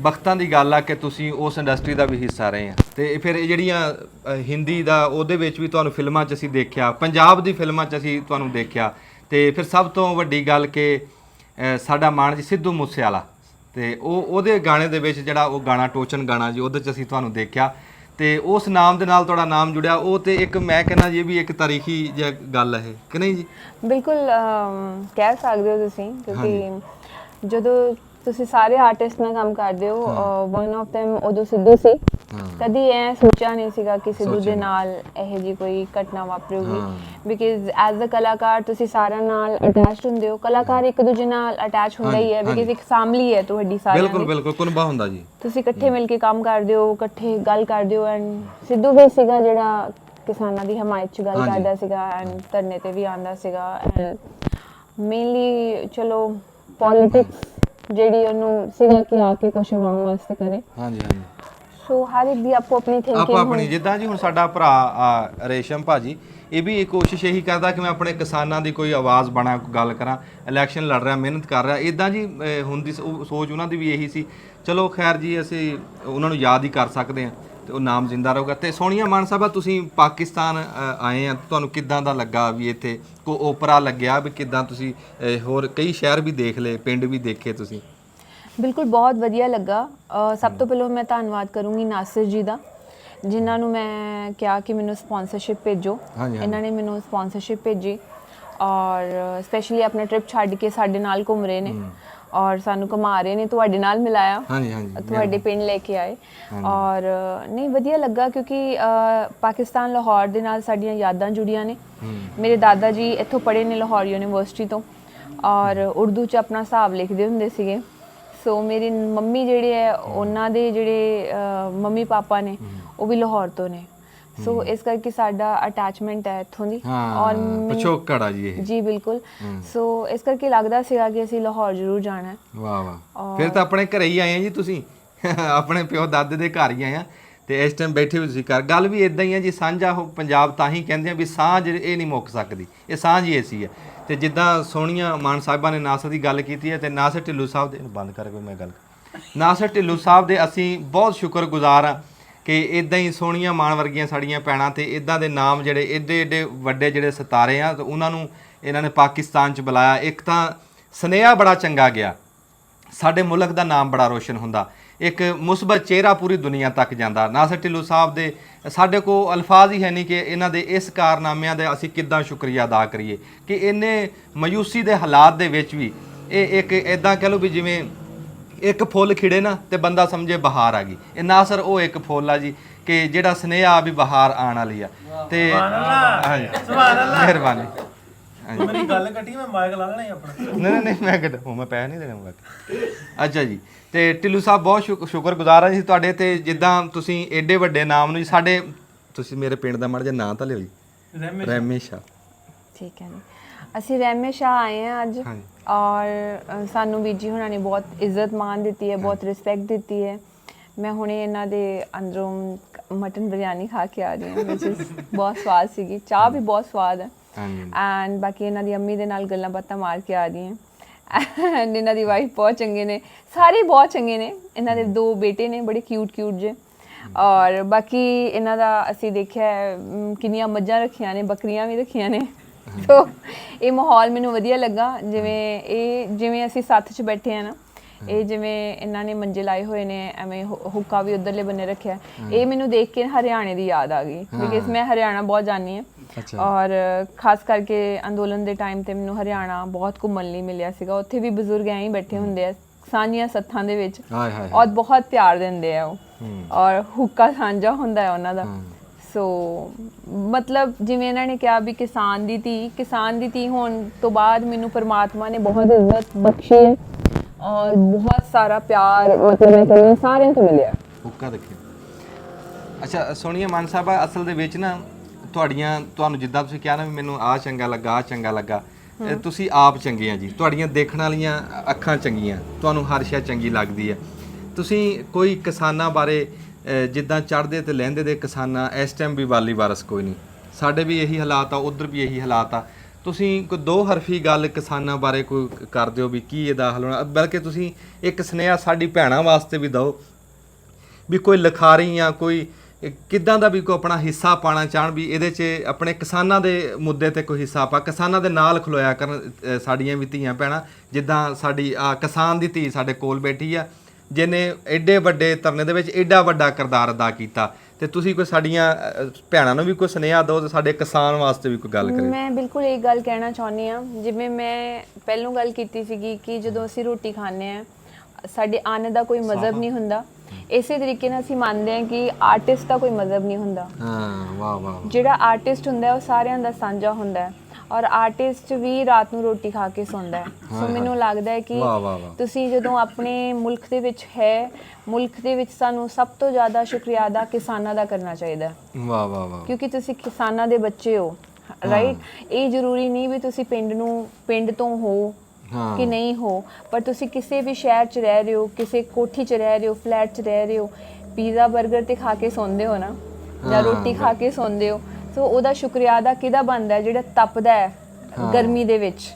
ਵਕਤਾਂ ਦੀ ਗੱਲ ਆ ਕਿ ਤੁਸੀਂ ਉਸ ਇੰਡਸਟਰੀ ਦਾ ਵੀ ਹਿੱਸਾ ਰਹੇ ਆ। ਤੇ ਫਿਰ ਇਹ ਜਿਹੜੀਆਂ ਹਿੰਦੀ ਦਾ ਉਹਦੇ ਵਿੱਚ ਵੀ ਤੁਹਾਨੂੰ ਫਿਲਮਾਂ 'ਚ ਅਸੀਂ ਦੇਖਿਆ, ਪੰਜਾਬ ਦੀ ਫਿਲਮਾਂ 'ਚ ਅਸੀਂ ਤੁਹਾਨੂੰ ਦੇਖਿਆ, ਤੇ ਫਿਰ ਸਭ ਤੋਂ ਵੱਡੀ ਗੱਲ ਕਿ ਸਾਡਾ ਮਾਣ ਜੀ ਸਿੱਧੂ ਮੂਸੇਵਾਲਾ, ਤੇ ਉਹਦੇ ਗਾਣੇ ਦੇ ਵਿੱਚ ਜਿਹੜਾ ਉਹ ਗਾਣਾ ਟੋਚਨ ਗਾਣਾ ਜੀ, ਉਹਦੇ 'ਚ ਅਸੀਂ ਤੁਹਾਨੂੰ ਦੇਖਿਆ, ਤੇ ਉਸ ਨਾਮ ਦੇ ਨਾਲ ਤੁਹਾਡਾ ਨਾਮ ਜੁੜਿਆ। ਉਹ ਤੇ ਇੱਕ ਮੈਂ ਕਹਿੰਦਾ ਜੀ ਵੀ ਇੱਕ ਤਾਰੀਖੀ ਜਿਹੀ ਗੱਲ ਹੈ ਕਿ ਨਹੀਂ ਜੀ? ਬਿਲਕੁਲ ਕਹਿ ਸਕਦੇ ਹੋ ਤੁਸੀਂ, ਕਿਉਂਕਿ ਜਦੋਂ ਤੁਸੀਂ ਸਾਰੇ ਆਰਟਿਸਟ ਨਾਲ ਕੰਮ ਕਰਦੇ ਹੋ, ਵਨ ਆਫ them ਉਦੋਂ ਸਿੱਧੂ ਸੀ। ਕਦੀ ਐ ਸੋਚਿਆ ਨਹੀਂ ਸੀਗਾ ਕਿ ਸਿੱਧੂ ਦੇ ਨਾਲ ਇਹੋ ਜਿਹੀ ਕੋਈ ਘਟਨਾ ਵਾਪਰੂਗੀ, ਬਿਕਾਜ਼ ਐਜ਼ ਅ ਕਲਾਕਾਰ ਤੁਸੀਂ ਸਾਰਿਆਂ ਨਾਲ ਅਟੈਚਡ ਹੁੰਦੇ ਹੋ। ਕਲਾਕਾਰ ਇੱਕ ਦੂਜੇ ਨਾਲ ਅਟੈਚ ਹੁੰਦਾ ਹੀ ਹੈ, ਬਿਕਾਜ਼ ਇੱਕ ਫੈਮਿਲੀ ਹੈ ਤੁਹਾਡੀ ਸਾਰਿਆਂ ਦੀ। ਬਿਲਕੁਲ ਕੁਨਬਾ ਹੁੰਦਾ ਜੀ। ਤੁਸੀਂ ਇਕੱਠੇ ਮਿਲ ਕੇ ਕੰਮ ਕਰਦੇ ਹੋ, ਇਕੱਠੇ ਗੱਲ ਕਰਦੇ ਹੋ। ਐਂਡ ਸਿੱਧੂ ਵੀ ਸੀਗਾ ਜਿਹੜਾ ਕਿਸਾਨਾਂ ਦੀ ਹਮਾਇਤ 'ਚ ਗੱਲ ਕਰਦਾ ਸੀਗਾ, ਐਂਡ ਧਰਨੇ ਤੇ ਵੀ ਆਉਂਦਾ ਸੀਗਾ। ਐਂਡ ਮੇਨਲੀ ਚਲੋ ਪੋਲਿਟਿਕਸ ਜਿਹੜੀ ਉਹਨੂੰ ਸੀਗਾ ਕਿ ਆ ਕੇ ਕੁਛ ਆਵਾਮ ਵਾਸਤੇ ਕਰੇ। ਸੋ ਹਰ ਇੱਕ ਦੀ ਆਪੋ ਆਪਣੀ ਆਪਾਂ ਥਿੰਕਿੰਗ ਆਪਣੀ ਜਿੱਦਾਂ ਜੀ ਹੁਣ ਸਾਡਾ ਭਰਾ ਰੇਸ਼ਮ ਭਾਜੀ ਇਹ ਵੀ ਕੋਸ਼ਿਸ਼ ਇਹੀ ਕਰਦਾ ਕਿ ਮੈਂ ਆਪਣੇ ਕਿਸਾਨਾਂ ਦੀ ਕੋਈ ਆਵਾਜ਼ ਬਣਾ ਗੱਲ ਕਰਾਂ, ਇਲੈਕਸ਼ਨ ਲੜ ਰਿਹਾ, ਮਿਹਨਤ ਕਰ ਰਿਹਾ, ਇਦਾਂ ਜੀ ਹੁੰਦੀ ਸੋਚ ਉਹਨਾਂ ਦੀ ਵੀ ਇਹੀ ਸੀ। ਚਲੋ ਖੈਰ ਜੀ ਅਸੀਂ ਉਹਨਾਂ ਨੂੰ ਯਾਦ ਹੀ ਕਰ ਸਕਦੇ ਹਾਂ ਤੇ ਉਹ ਨਾਮ ਜ਼ਿੰਦਾ ਰਹੂਗਾ। ਤੇ ਸੋਨੀਆ ਮਾਨ ਸਾਹਿਬਾ ਤੁਸੀਂ ਪਾਕਿਸਤਾਨ ਆਏ ਆ, ਤੁਹਾਨੂੰ ਕਿੱਦਾਂ ਦਾ ਲੱਗਾ ਵੀ ਇੱਥੇ ਕੋ ਓਪਰਾ ਲੱਗਿਆ ਵੀ ਕਿੱਦਾਂ ਤੁਸੀਂ ਹੋਰ ਕਈ ਸ਼ਹਿਰ ਵੀ ਦੇਖ ਲਏ, ਪਿੰਡ ਵੀ ਦੇਖੇ ਤੁਸੀਂ? ਬਿਲਕੁਲ ਬਹੁਤ ਵਧੀਆ ਲੱਗਾ। ਸਭ ਤੋਂ ਪਹਿਲਾਂ ਮੈਂ ਧੰਨਵਾਦ ਕਰੂੰਗੀ ਨਾਸਿਰ ਜੀ ਦਾ, ਜਿਨ੍ਹਾਂ ਨੂੰ ਮੈਂ ਕਿਹਾ ਕਿ ਮੈਨੂੰ ਸਪਾਂਸਰਸ਼ਿਪ ਭੇਜੋ। ਇਹਨਾਂ ਨੇ ਮੈਨੂੰ ਸਪਾਂਸਰਸ਼ਿਪ ਭੇਜੀ ਔਰ ਸਪੈਸ਼ਲੀ ਆਪਣਾ ਟ੍ਰਿਪ ਛੱਡ ਕੇ ਸਾਡੇ ਨਾਲ ਘੁੰਮ ਰਹੇ ਨੇ ਔਰ ਸਾਨੂੰ ਘੁਮਾ ਰਹੇ ਨੇ, ਤੁਹਾਡੇ ਨਾਲ ਮਿਲਾਇਆ, ਤੁਹਾਡੇ ਪਿੰਡ ਲੈ ਕੇ ਆਏ ਔਰ ਨਹੀਂ ਵਧੀਆ ਲੱਗਾ ਕਿਉਂਕਿ ਪਾਕਿਸਤਾਨ ਲਾਹੌਰ ਦੇ ਨਾਲ ਸਾਡੀਆਂ ਯਾਦਾਂ ਜੁੜੀਆਂ ਨੇ। ਮੇਰੇ ਦਾਦਾ ਜੀ ਇੱਥੋਂ ਪੜ੍ਹੇ ਨੇ ਲਾਹੌਰ ਯੂਨੀਵਰਸਿਟੀ ਤੋਂ ਔਰ ਉਰਦੂ 'ਚ ਆਪਣਾ ਹਿਸਾਬ ਲਿਖਦੇ ਹੁੰਦੇ ਸੀਗੇ। ਸੋ ਮੇਰੀ ਮੰਮੀ ਜਿਹੜੇ ਹੈ ਉਹਨਾਂ ਦੇ ਜਿਹੜੇ ਮੰਮੀ ਪਾਪਾ ਨੇ ਉਹ ਵੀ ਲਾਹੌਰ ਤੋਂ ਨੇ। ਸੋ ਇਸ ਕਰਕੇ ਸਾਡਾ ਅਟੈਚਮੈਂਟ ਹੈ ਇੱਥੋਂ ਦੀ ਔਰ ਪਿਛੋਕੜ ਆ ਜੀ ਇਹ। ਜੀ ਬਿਲਕੁਲ। ਸੋ ਇਸ ਕਰਕੇ ਲੱਗਦਾ ਸੀਗਾ ਕਿ ਅਸੀਂ ਲਾਹੌਰ ਜ਼ਰੂਰ ਜਾਣਾ ਹੈ। ਵਾਹ ਵਾਹ, ਫਿਰ ਤਾਂ ਆਪਣੇ ਘਰੇ ਹੀ ਆਏ ਆ ਜੀ ਤੁਸੀਂ, ਆਪਣੇ ਪਿਓ ਦਾਦੇ ਦੇ ਘਰ ਹੀ ਆਏ ਆ ਤੇ ਇਸ ਟਾਈਮ ਬੈਠੇ ਵੀ ਤੁਸੀਂ ਘਰ। ਗੱਲ ਵੀ ਇਦਾਂ ਹੀ ਆ ਜੀ, ਸਾਂਝਾ ਪੰਜਾਬ ਤਾਂ ਹੀ ਕਹਿੰਦੇ ਆ ਵੀ ਸਾਂਝ ਇਹ ਨਹੀਂ ਮੁੱਕ ਸਕਦੀ, ਇਹ ਸਾਂਝ ਹੀ ਐਸੀ ਹੈ। ਤੇ ਜਿੱਦਾਂ ਸੋਨੀਆ ਮਾਨ ਸਾਹਿਬਾਂ ਨੇ ਨਾਸਰ ਦੀ ਗੱਲ ਕੀਤੀ ਹੈ ਤੇ ਨਾਸਰ ਢਿੱਲੋਂ ਸਾਹਿਬ ਦੇ ਬੰਦ ਕਰਕੇ ਮੈਂ ਗੱਲ ਨਾਸਰ ਢਿੱਲੋਂ ਸਾਹਿਬ ਦੇ ਅਸੀਂ ਬਹੁਤ ਸ਼ੁਕਰਗੁਜ਼ਾਰ ਹਾਂ ਕਿ ਇਦਾਂ ਹੀ ਸੋਨੀਆ ਮਾਨ ਵਰਗੀਆਂ ਸਾਡੀਆਂ ਭੈਣਾਂ ਤੇ ਇਦਾਂ ਦੇ ਨਾਮ ਜਿਹੜੇ ਏਡੇ ਏਡੇ ਵੱਡੇ ਜਿਹੜੇ ਸਿਤਾਰੇ ਆ ਤੇ ਉਹਨਾਂ ਨੂੰ ਇਹਨਾਂ ਨੇ ਪਾਕਿਸਤਾਨ 'ਚ ਬੁਲਾਇਆ। ਇੱਕ ਤਾਂ ਸੁਨੇਹਾ ਬੜਾ ਚੰਗਾ ਗਿਆ, ਸਾਡੇ ਮੁਲਕ ਦਾ ਨਾਮ ਬੜਾ ਰੋਸ਼ਨ ਹੁੰਦਾ, ਇੱਕ ਮੁਸਬਤ ਚਿਹਰਾ ਪੂਰੀ ਦੁਨੀਆ ਤੱਕ ਜਾਂਦਾ। ਨਾਸਰ ਢਿੱਲੋਂ ਸਾਹਿਬ ਦੇ ਸਾਡੇ ਕੋਲ ਅਲਫਾਜ਼ ਹੀ ਹੈ ਨਹੀਂ ਕਿ ਇਹਨਾਂ ਦੇ ਇਸ ਕਾਰਨਾਮਿਆਂ ਦਾ ਅਸੀਂ ਕਿੱਦਾਂ ਸ਼ੁਕਰੀਆ ਅਦਾ ਕਰੀਏ ਕਿ ਇੰਨੇ ਮਾਯੂਸੀ ਦੇ ਹਾਲਾਤ ਦੇ ਵਿੱਚ ਵੀ ਇਹ ਇੱਕ ਇਦਾਂ ਕਹਿ ਲਓ ਵੀ ਜਿਵੇਂ ਇੱਕ ਫੁੱਲ ਖਿੜੇ ਨਾ ਤੇ ਬੰਦਾ ਸਮਝੇ ਬਹਾਰ ਆ ਗਈ। ਇਹ ਨਾਸਰ ਉਹ ਇੱਕ ਫੁੱਲ ਆ ਜੀ ਕਿ ਜਿਹੜਾ ਸੁਨੇਹਾ ਵੀ ਬਹਾਰ ਆਉਣ ਵਾਲੀ ਆ। ਤੇ ਹਾਂਜੀ ਮਿਹਰਬਾਨੀ। ਮੇਰੀ ਗੱਲ ਕੱਟੀ, ਮੈਂ ਮਾਈਕ ਲਾ ਲੈਣਾ ਆਪਣਾ। ਨਹੀਂ ਨਹੀਂ ਮੈਂ ਕੱਟ ਮੈਂ ਪੈਸੇ ਨਹੀਂ ਦੇਣਾ ਬਾਕੀ। ਅੱਛਾ ਜੀ, ਤੇ ਢਿੱਲੋਂ ਸਾਹਿਬ ਬਹੁਤ ਸ਼ੁਕਰਗੁਜ਼ਾਰ ਹਾਂ ਜੀ ਤੁਹਾਡੇ ਤੇ, ਜਿੱਦਾਂ ਤੁਸੀਂ ਏਡੇ ਵੱਡੇ ਨਾਮ ਨੂੰ ਜੀ ਸਾਡੇ, ਤੁਸੀਂ ਮੇਰੇ ਪਿੰਡ ਦਾ ਮਾੜਾ ਜਿਹਾ ਨਾਂ ਤਾਂ ਲਿਓ ਜੀ। ਰਹਿਮੇ ਸ਼ਾਹ। ਠੀਕ ਹੈ ਜੀ, ਅਸੀਂ ਰਹਿਮੇ ਸ਼ਾਹ ਆਏ ਹਾਂ ਅੱਜ ਔਰ ਸਾਨੂੰ ਵੀਰ ਜੀ ਹੁਣਾਂ ਨੇ ਬਹੁਤ ਇੱਜ਼ਤ ਮਾਣ ਦਿੱਤੀ ਹੈ, ਬਹੁਤ ਰਿਸਪੈਕਟ ਦਿੱਤੀ ਹੈ। ਮੈਂ ਹੁਣੇ ਇਹਨਾਂ ਦੇ ਅੰਦਰੋਂ ਮਟਨ ਬਿਰਿਆਨੀ ਖਾ ਕੇ ਆ ਰਹੀ ਹਾਂ, ਬਹੁਤ ਸਵਾਦ ਸੀਗੀ, ਚਾਹ ਵੀ ਬਹੁਤ ਸਵਾਦ ਹੈ ਐਂਡ ਬਾਕੀ ਇਹਨਾਂ ਦੀ ਅੰਮੀ ਦੇ ਨਾਲ ਗੱਲਾਂ ਬਾਤਾਂ ਮਾਰ ਕੇ ਆ ਰਹੀ ਹਾਂ ਐਂਡ ਇਹਨਾਂ ਦੀ ਵਾਈਫ ਬਹੁਤ ਚੰਗੇ ਨੇ, ਸਾਰੇ ਬਹੁਤ ਚੰਗੇ ਨੇ। ਇਹਨਾਂ ਦੇ 2 ਬੇਟੇ ਨੇ ਬੜੇ ਕਿਊਟ ਜੇ ਔਰ ਬਾਕੀ ਇਹਨਾਂ ਦਾ ਅਸੀਂ ਦੇਖਿਆ ਕਿੰਨੀਆਂ ਮੱਝਾਂ ਰੱਖੀਆਂ ਨੇ, ਬੱਕਰੀਆਂ ਵੀ ਰੱਖੀਆਂ ਨੇ। ਸੋ ਇਹ ਮਾਹੌਲ ਮੈਨੂੰ ਵਧੀਆ ਲੱਗਾ, ਜਿਵੇਂ ਅਸੀਂ ਸੱਥ 'ਚ ਬੈਠੇ ਆ ਨਾ, ਇਹ ਜਿਵੇਂ ਇਹਨਾਂ ਨੇ ਮੰਜੇ ਲਾਏ ਹੋਏ ਨੇ, ਐਵੇਂ ਹੁੱਕਾ ਵੀ ਉਧਰਲੇ ਬੰਨੇ ਰੱਖਿਆ। ਇਹ ਮੈਨੂੰ ਦੇਖ ਕੇ ਹਰਿਆਣੇ ਦੀ ਯਾਦ ਆ ਗਈ ਬਿਕਾਜ਼ ਮੈਂ ਹਰਿਆਣਾ ਬਹੁਤ ਜਾਂਦੀ ਹਾਂ ਔਰ ਖਾਸ ਕਰਕੇ ਅੰਦੋਲਨ ਦੇ ਟਾਈਮ ਤੇ ਮੈਨੂੰ ਹਰਿਆਣਾ ਬਹੁਤ ਘੁੰਮਣ ਲਈ ਮਿਲਿਆ ਸੀਗਾ। ਉੱਥੇ ਵੀ ਬਜ਼ੁਰਗ ਐਂ ਹੀ ਬੈਠੇ ਹੁੰਦੇ ਆ ਸਾਂਝੀਆਂ ਸੱਥਾਂ ਦੇ ਵਿੱਚ ਔਰ ਬਹੁਤ ਪਿਆਰ ਦਿੰਦੇ ਆ ਉਹ ਔਰ ਹੁੱਕਾ ਸਾਂਝਾ ਹੁੰਦਾ ਹੈ ਉਹਨਾਂ ਦਾ। ਸੋ ਮਤਲਬ ਜਿਵੇਂ ਇਹਨਾਂ ਨੇ ਕਿਹਾ ਵੀ ਕਿਸਾਨ ਦੀ ਧੀ ਹੋਣ ਤੋਂ ਬਾਅਦ ਮੈਨੂੰ ਪਰਮਾਤਮਾ ਨੇ ਬਹੁਤ ਇੱਜ਼ਤ ਬਖਸ਼ੀ ਹੈ ਔਰ ਬਹੁਤ ਸਾਰਾ ਪਿਆਰ ਮਤਲਬ ਮੈਂ ਕਹਿੰਦੀ ਸਾਰਿਆਂ ਤੋਂ ਮਿਲਿਆ। ਹੁੱਕਾ ਦੇਖਿਓ। ਅੱਛਾ ਸੋਨੀਆ ਮਾਨ ਸਾਹਿਬਾ, ਅਸਲ ਦੇ ਵਿੱਚ ਨਾ ਤੁਹਾਨੂੰ ਜਿੱਦਾਂ ਤੁਸੀਂ ਕਿਹਾ ਨਾ ਵੀ ਮੈਨੂੰ ਆਹ ਚੰਗਾ ਲੱਗਾ, ਆਹ ਚੰਗਾ ਲੱਗਾ, ਤੁਸੀਂ ਆਪ ਚੰਗੇ ਆ ਜੀ, ਤੁਹਾਡੀਆਂ ਦੇਖਣ ਵਾਲੀਆਂ ਅੱਖਾਂ ਚੰਗੀਆਂ, ਤੁਹਾਨੂੰ ਹਰ ਸ਼ੈ ਚੰਗੀ ਲੱਗਦੀ ਹੈ। ਤੁਸੀਂ ਕੋਈ ਕਿਸਾਨਾਂ ਬਾਰੇ ਜਿੱਦਾਂ ਚੜ੍ਹਦੇ ਤੇ ਲਹਿੰਦੇ ਦੇ ਕਿਸਾਨਾਂ, ਇਸ ਟਾਈਮ ਵੀ ਵਾਲੀ ਵਾਰਸ ਕੋਈ ਨਹੀਂ, ਸਾਡੇ ਵੀ ਇਹੀ ਹਾਲਾਤ ਆ, ਉਧਰ ਵੀ ਇਹੀ ਹਾਲਾਤ ਆ। ਤੁਸੀਂ ਕੋਈ 2 ਹਰਫੀ ਗੱਲ ਕਿਸਾਨਾਂ ਬਾਰੇ ਕੋਈ ਕਰ ਦਿਓ ਵੀ ਕੀ ਇਹਦਾ ਹੱਲ ਹੋਣਾ, ਬਲਕਿ ਤੁਸੀਂ ਇੱਕ ਸੁਨੇਹਾ ਸਾਡੀ ਭੈਣਾਂ ਵਾਸਤੇ ਵੀ ਦਿਓ ਵੀ ਕੋਈ ਲਿਖਾਰੀ ਜਾਂ ਕੋਈ ਕਿੱਦਾਂ ਦਾ ਵੀ ਕੋਈ ਆਪਣਾ ਹਿੱਸਾ ਪਾਉਣਾ ਚਾਹਣ ਵੀ ਇਹਦੇ 'ਚ ਆਪਣੇ ਕਿਸਾਨਾਂ ਦੇ ਮੁੱਦੇ ਤੇ ਕੋਈ ਹਿੱਸਾ ਪਾ, ਕਿਸਾਨਾਂ ਦੇ ਨਾਲ ਖਲੋਇਆ ਕਰਨ ਸਾਡੀਆਂ ਵੀ ਧੀਆਂ ਭੈਣਾਂ। ਜਿੱਦਾਂ ਸਾਡੀ ਕਿਸਾਨ ਦੀ ਧੀ ਸਾਡੇ ਕੋਲ ਬੈਠੀ ਆ ਜਿਹਨੇ ਐਡੇ ਵੱਡੇ ਧਰਨੇ ਦੇ ਵਿੱਚ ਐਡਾ ਵੱਡਾ ਕਿਰਦਾਰ ਅਦਾ ਕੀਤਾ, ਤੇ ਤੁਸੀਂ ਕੋਈ ਸਾਡੀਆਂ ਭੈਣਾਂ ਨੂੰ ਵੀ ਕੋਈ ਸੁਨੇਹਾ ਦਿਓ ਤੇ ਸਾਡੇ ਕਿਸਾਨ ਵਾਸਤੇ ਵੀ ਕੋਈ ਗੱਲ ਕਰਿਓ। ਮੈਂ ਬਿਲਕੁਲ ਇਹ ਗੱਲ ਕਹਿਣਾ ਚਾਹੁੰਦੀ ਹਾਂ, ਜਿਵੇਂ ਮੈਂ ਪਹਿਲੋਂ ਗੱਲ ਕੀਤੀ ਸੀਗੀ ਕਿ ਜਦੋਂ ਅਸੀਂ ਰੋਟੀ ਖਾਂਦੇ ਹਾਂ ਸਾਡੇ ਅੰਨ ਦਾ ਕੋਈ ਮਜ਼ਹਬ ਨਹੀਂ ਹੁੰਦਾ, ਇਸੇ ਤਰੀਕੇ ਨਾਲ ਅਸੀਂ ਮੰਨਦੇ ਹਾਂ ਕਿ ਆਰਟਿਸਟ ਦਾ ਕੋਈ ਮਜ਼ਹਬ ਨਹੀਂ ਹੁੰਦਾ। ਹਾਂ ਵਾਹ ਵਾਹ। ਜਿਹੜਾ ਆਰਟਿਸਟ ਹੁੰਦਾ ਉਹ ਸਾਰਿਆਂ ਦਾ ਸਾਂਝਾ ਹੁੰਦਾ ਹੈ ਔਰ ਆਰਟਿਸਟ ਵੀ ਰਾਤ ਨੂੰ ਰੋਟੀ ਖਾ ਕੇ ਸੌਂਦਾ ਹੈ। ਸੋ ਮੈਨੂੰ ਲੱਗਦਾ ਹੈ ਕਿ ਤੁਸੀਂ ਜਦੋਂ ਆਪਣੇ ਮੁਲਕ ਦੇ ਵਿੱਚ ਮੁਲਕ ਦੇ ਵਿੱਚ ਸਾਨੂੰ ਸਭ ਤੋਂ ਜ਼ਿਆਦਾ ਸ਼ੁਕਰੀਆ ਅਦਾ ਕਿਸਾਨਾਂ ਦਾ ਕਰਨਾ ਚਾਹੀਦਾ। ਵਾਹ ਵਾਹ ਵਾਹ। ਕਿਉਂਕਿ ਤੁਸੀਂ ਕਿਸਾਨਾਂ ਦੇ ਬੱਚੇ ਹੋ, ਰਾਈਟ। ਇਹ ਜ਼ਰੂਰੀ ਨਹੀਂ ਵੀ ਤੁਸੀਂ ਪਿੰਡ ਤੋਂ ਹੋ ਕਿ ਨਹੀਂ ਹੋ, ਪਰ ਤੁਸੀਂ ਕਿਸੇ ਵੀ ਸ਼ਹਿਰ 'ਚ ਰਹਿ ਰਹੇ ਹੋ, ਕਿਸੇ ਕੋਠੀ 'ਚ ਰਹਿ ਰਹੇ ਹੋ, ਫਲੈਟ 'ਚ ਰਹਿ ਰਹੇ ਹੋ, ਪੀਜ਼ਾ 버ਗਰ ਤੇ ਖਾ ਕੇ ਸੌਂਦੇ ਹੋ ਨਾ ਜਾਂ ਰੋਟੀ ਖਾ ਕੇ ਸੌਂਦੇ ਹੋ, ਸੋ ਉਹਦਾ ਸ਼ੁਕਰੀਆ ਅਦਾ ਕਿਹਦਾ ਬਣਦਾ ਹੈ? ਜਿਹੜਾ ਤਪਦਾ ਹੈ ਗਰਮੀ ਦੇ ਵਿੱਚ,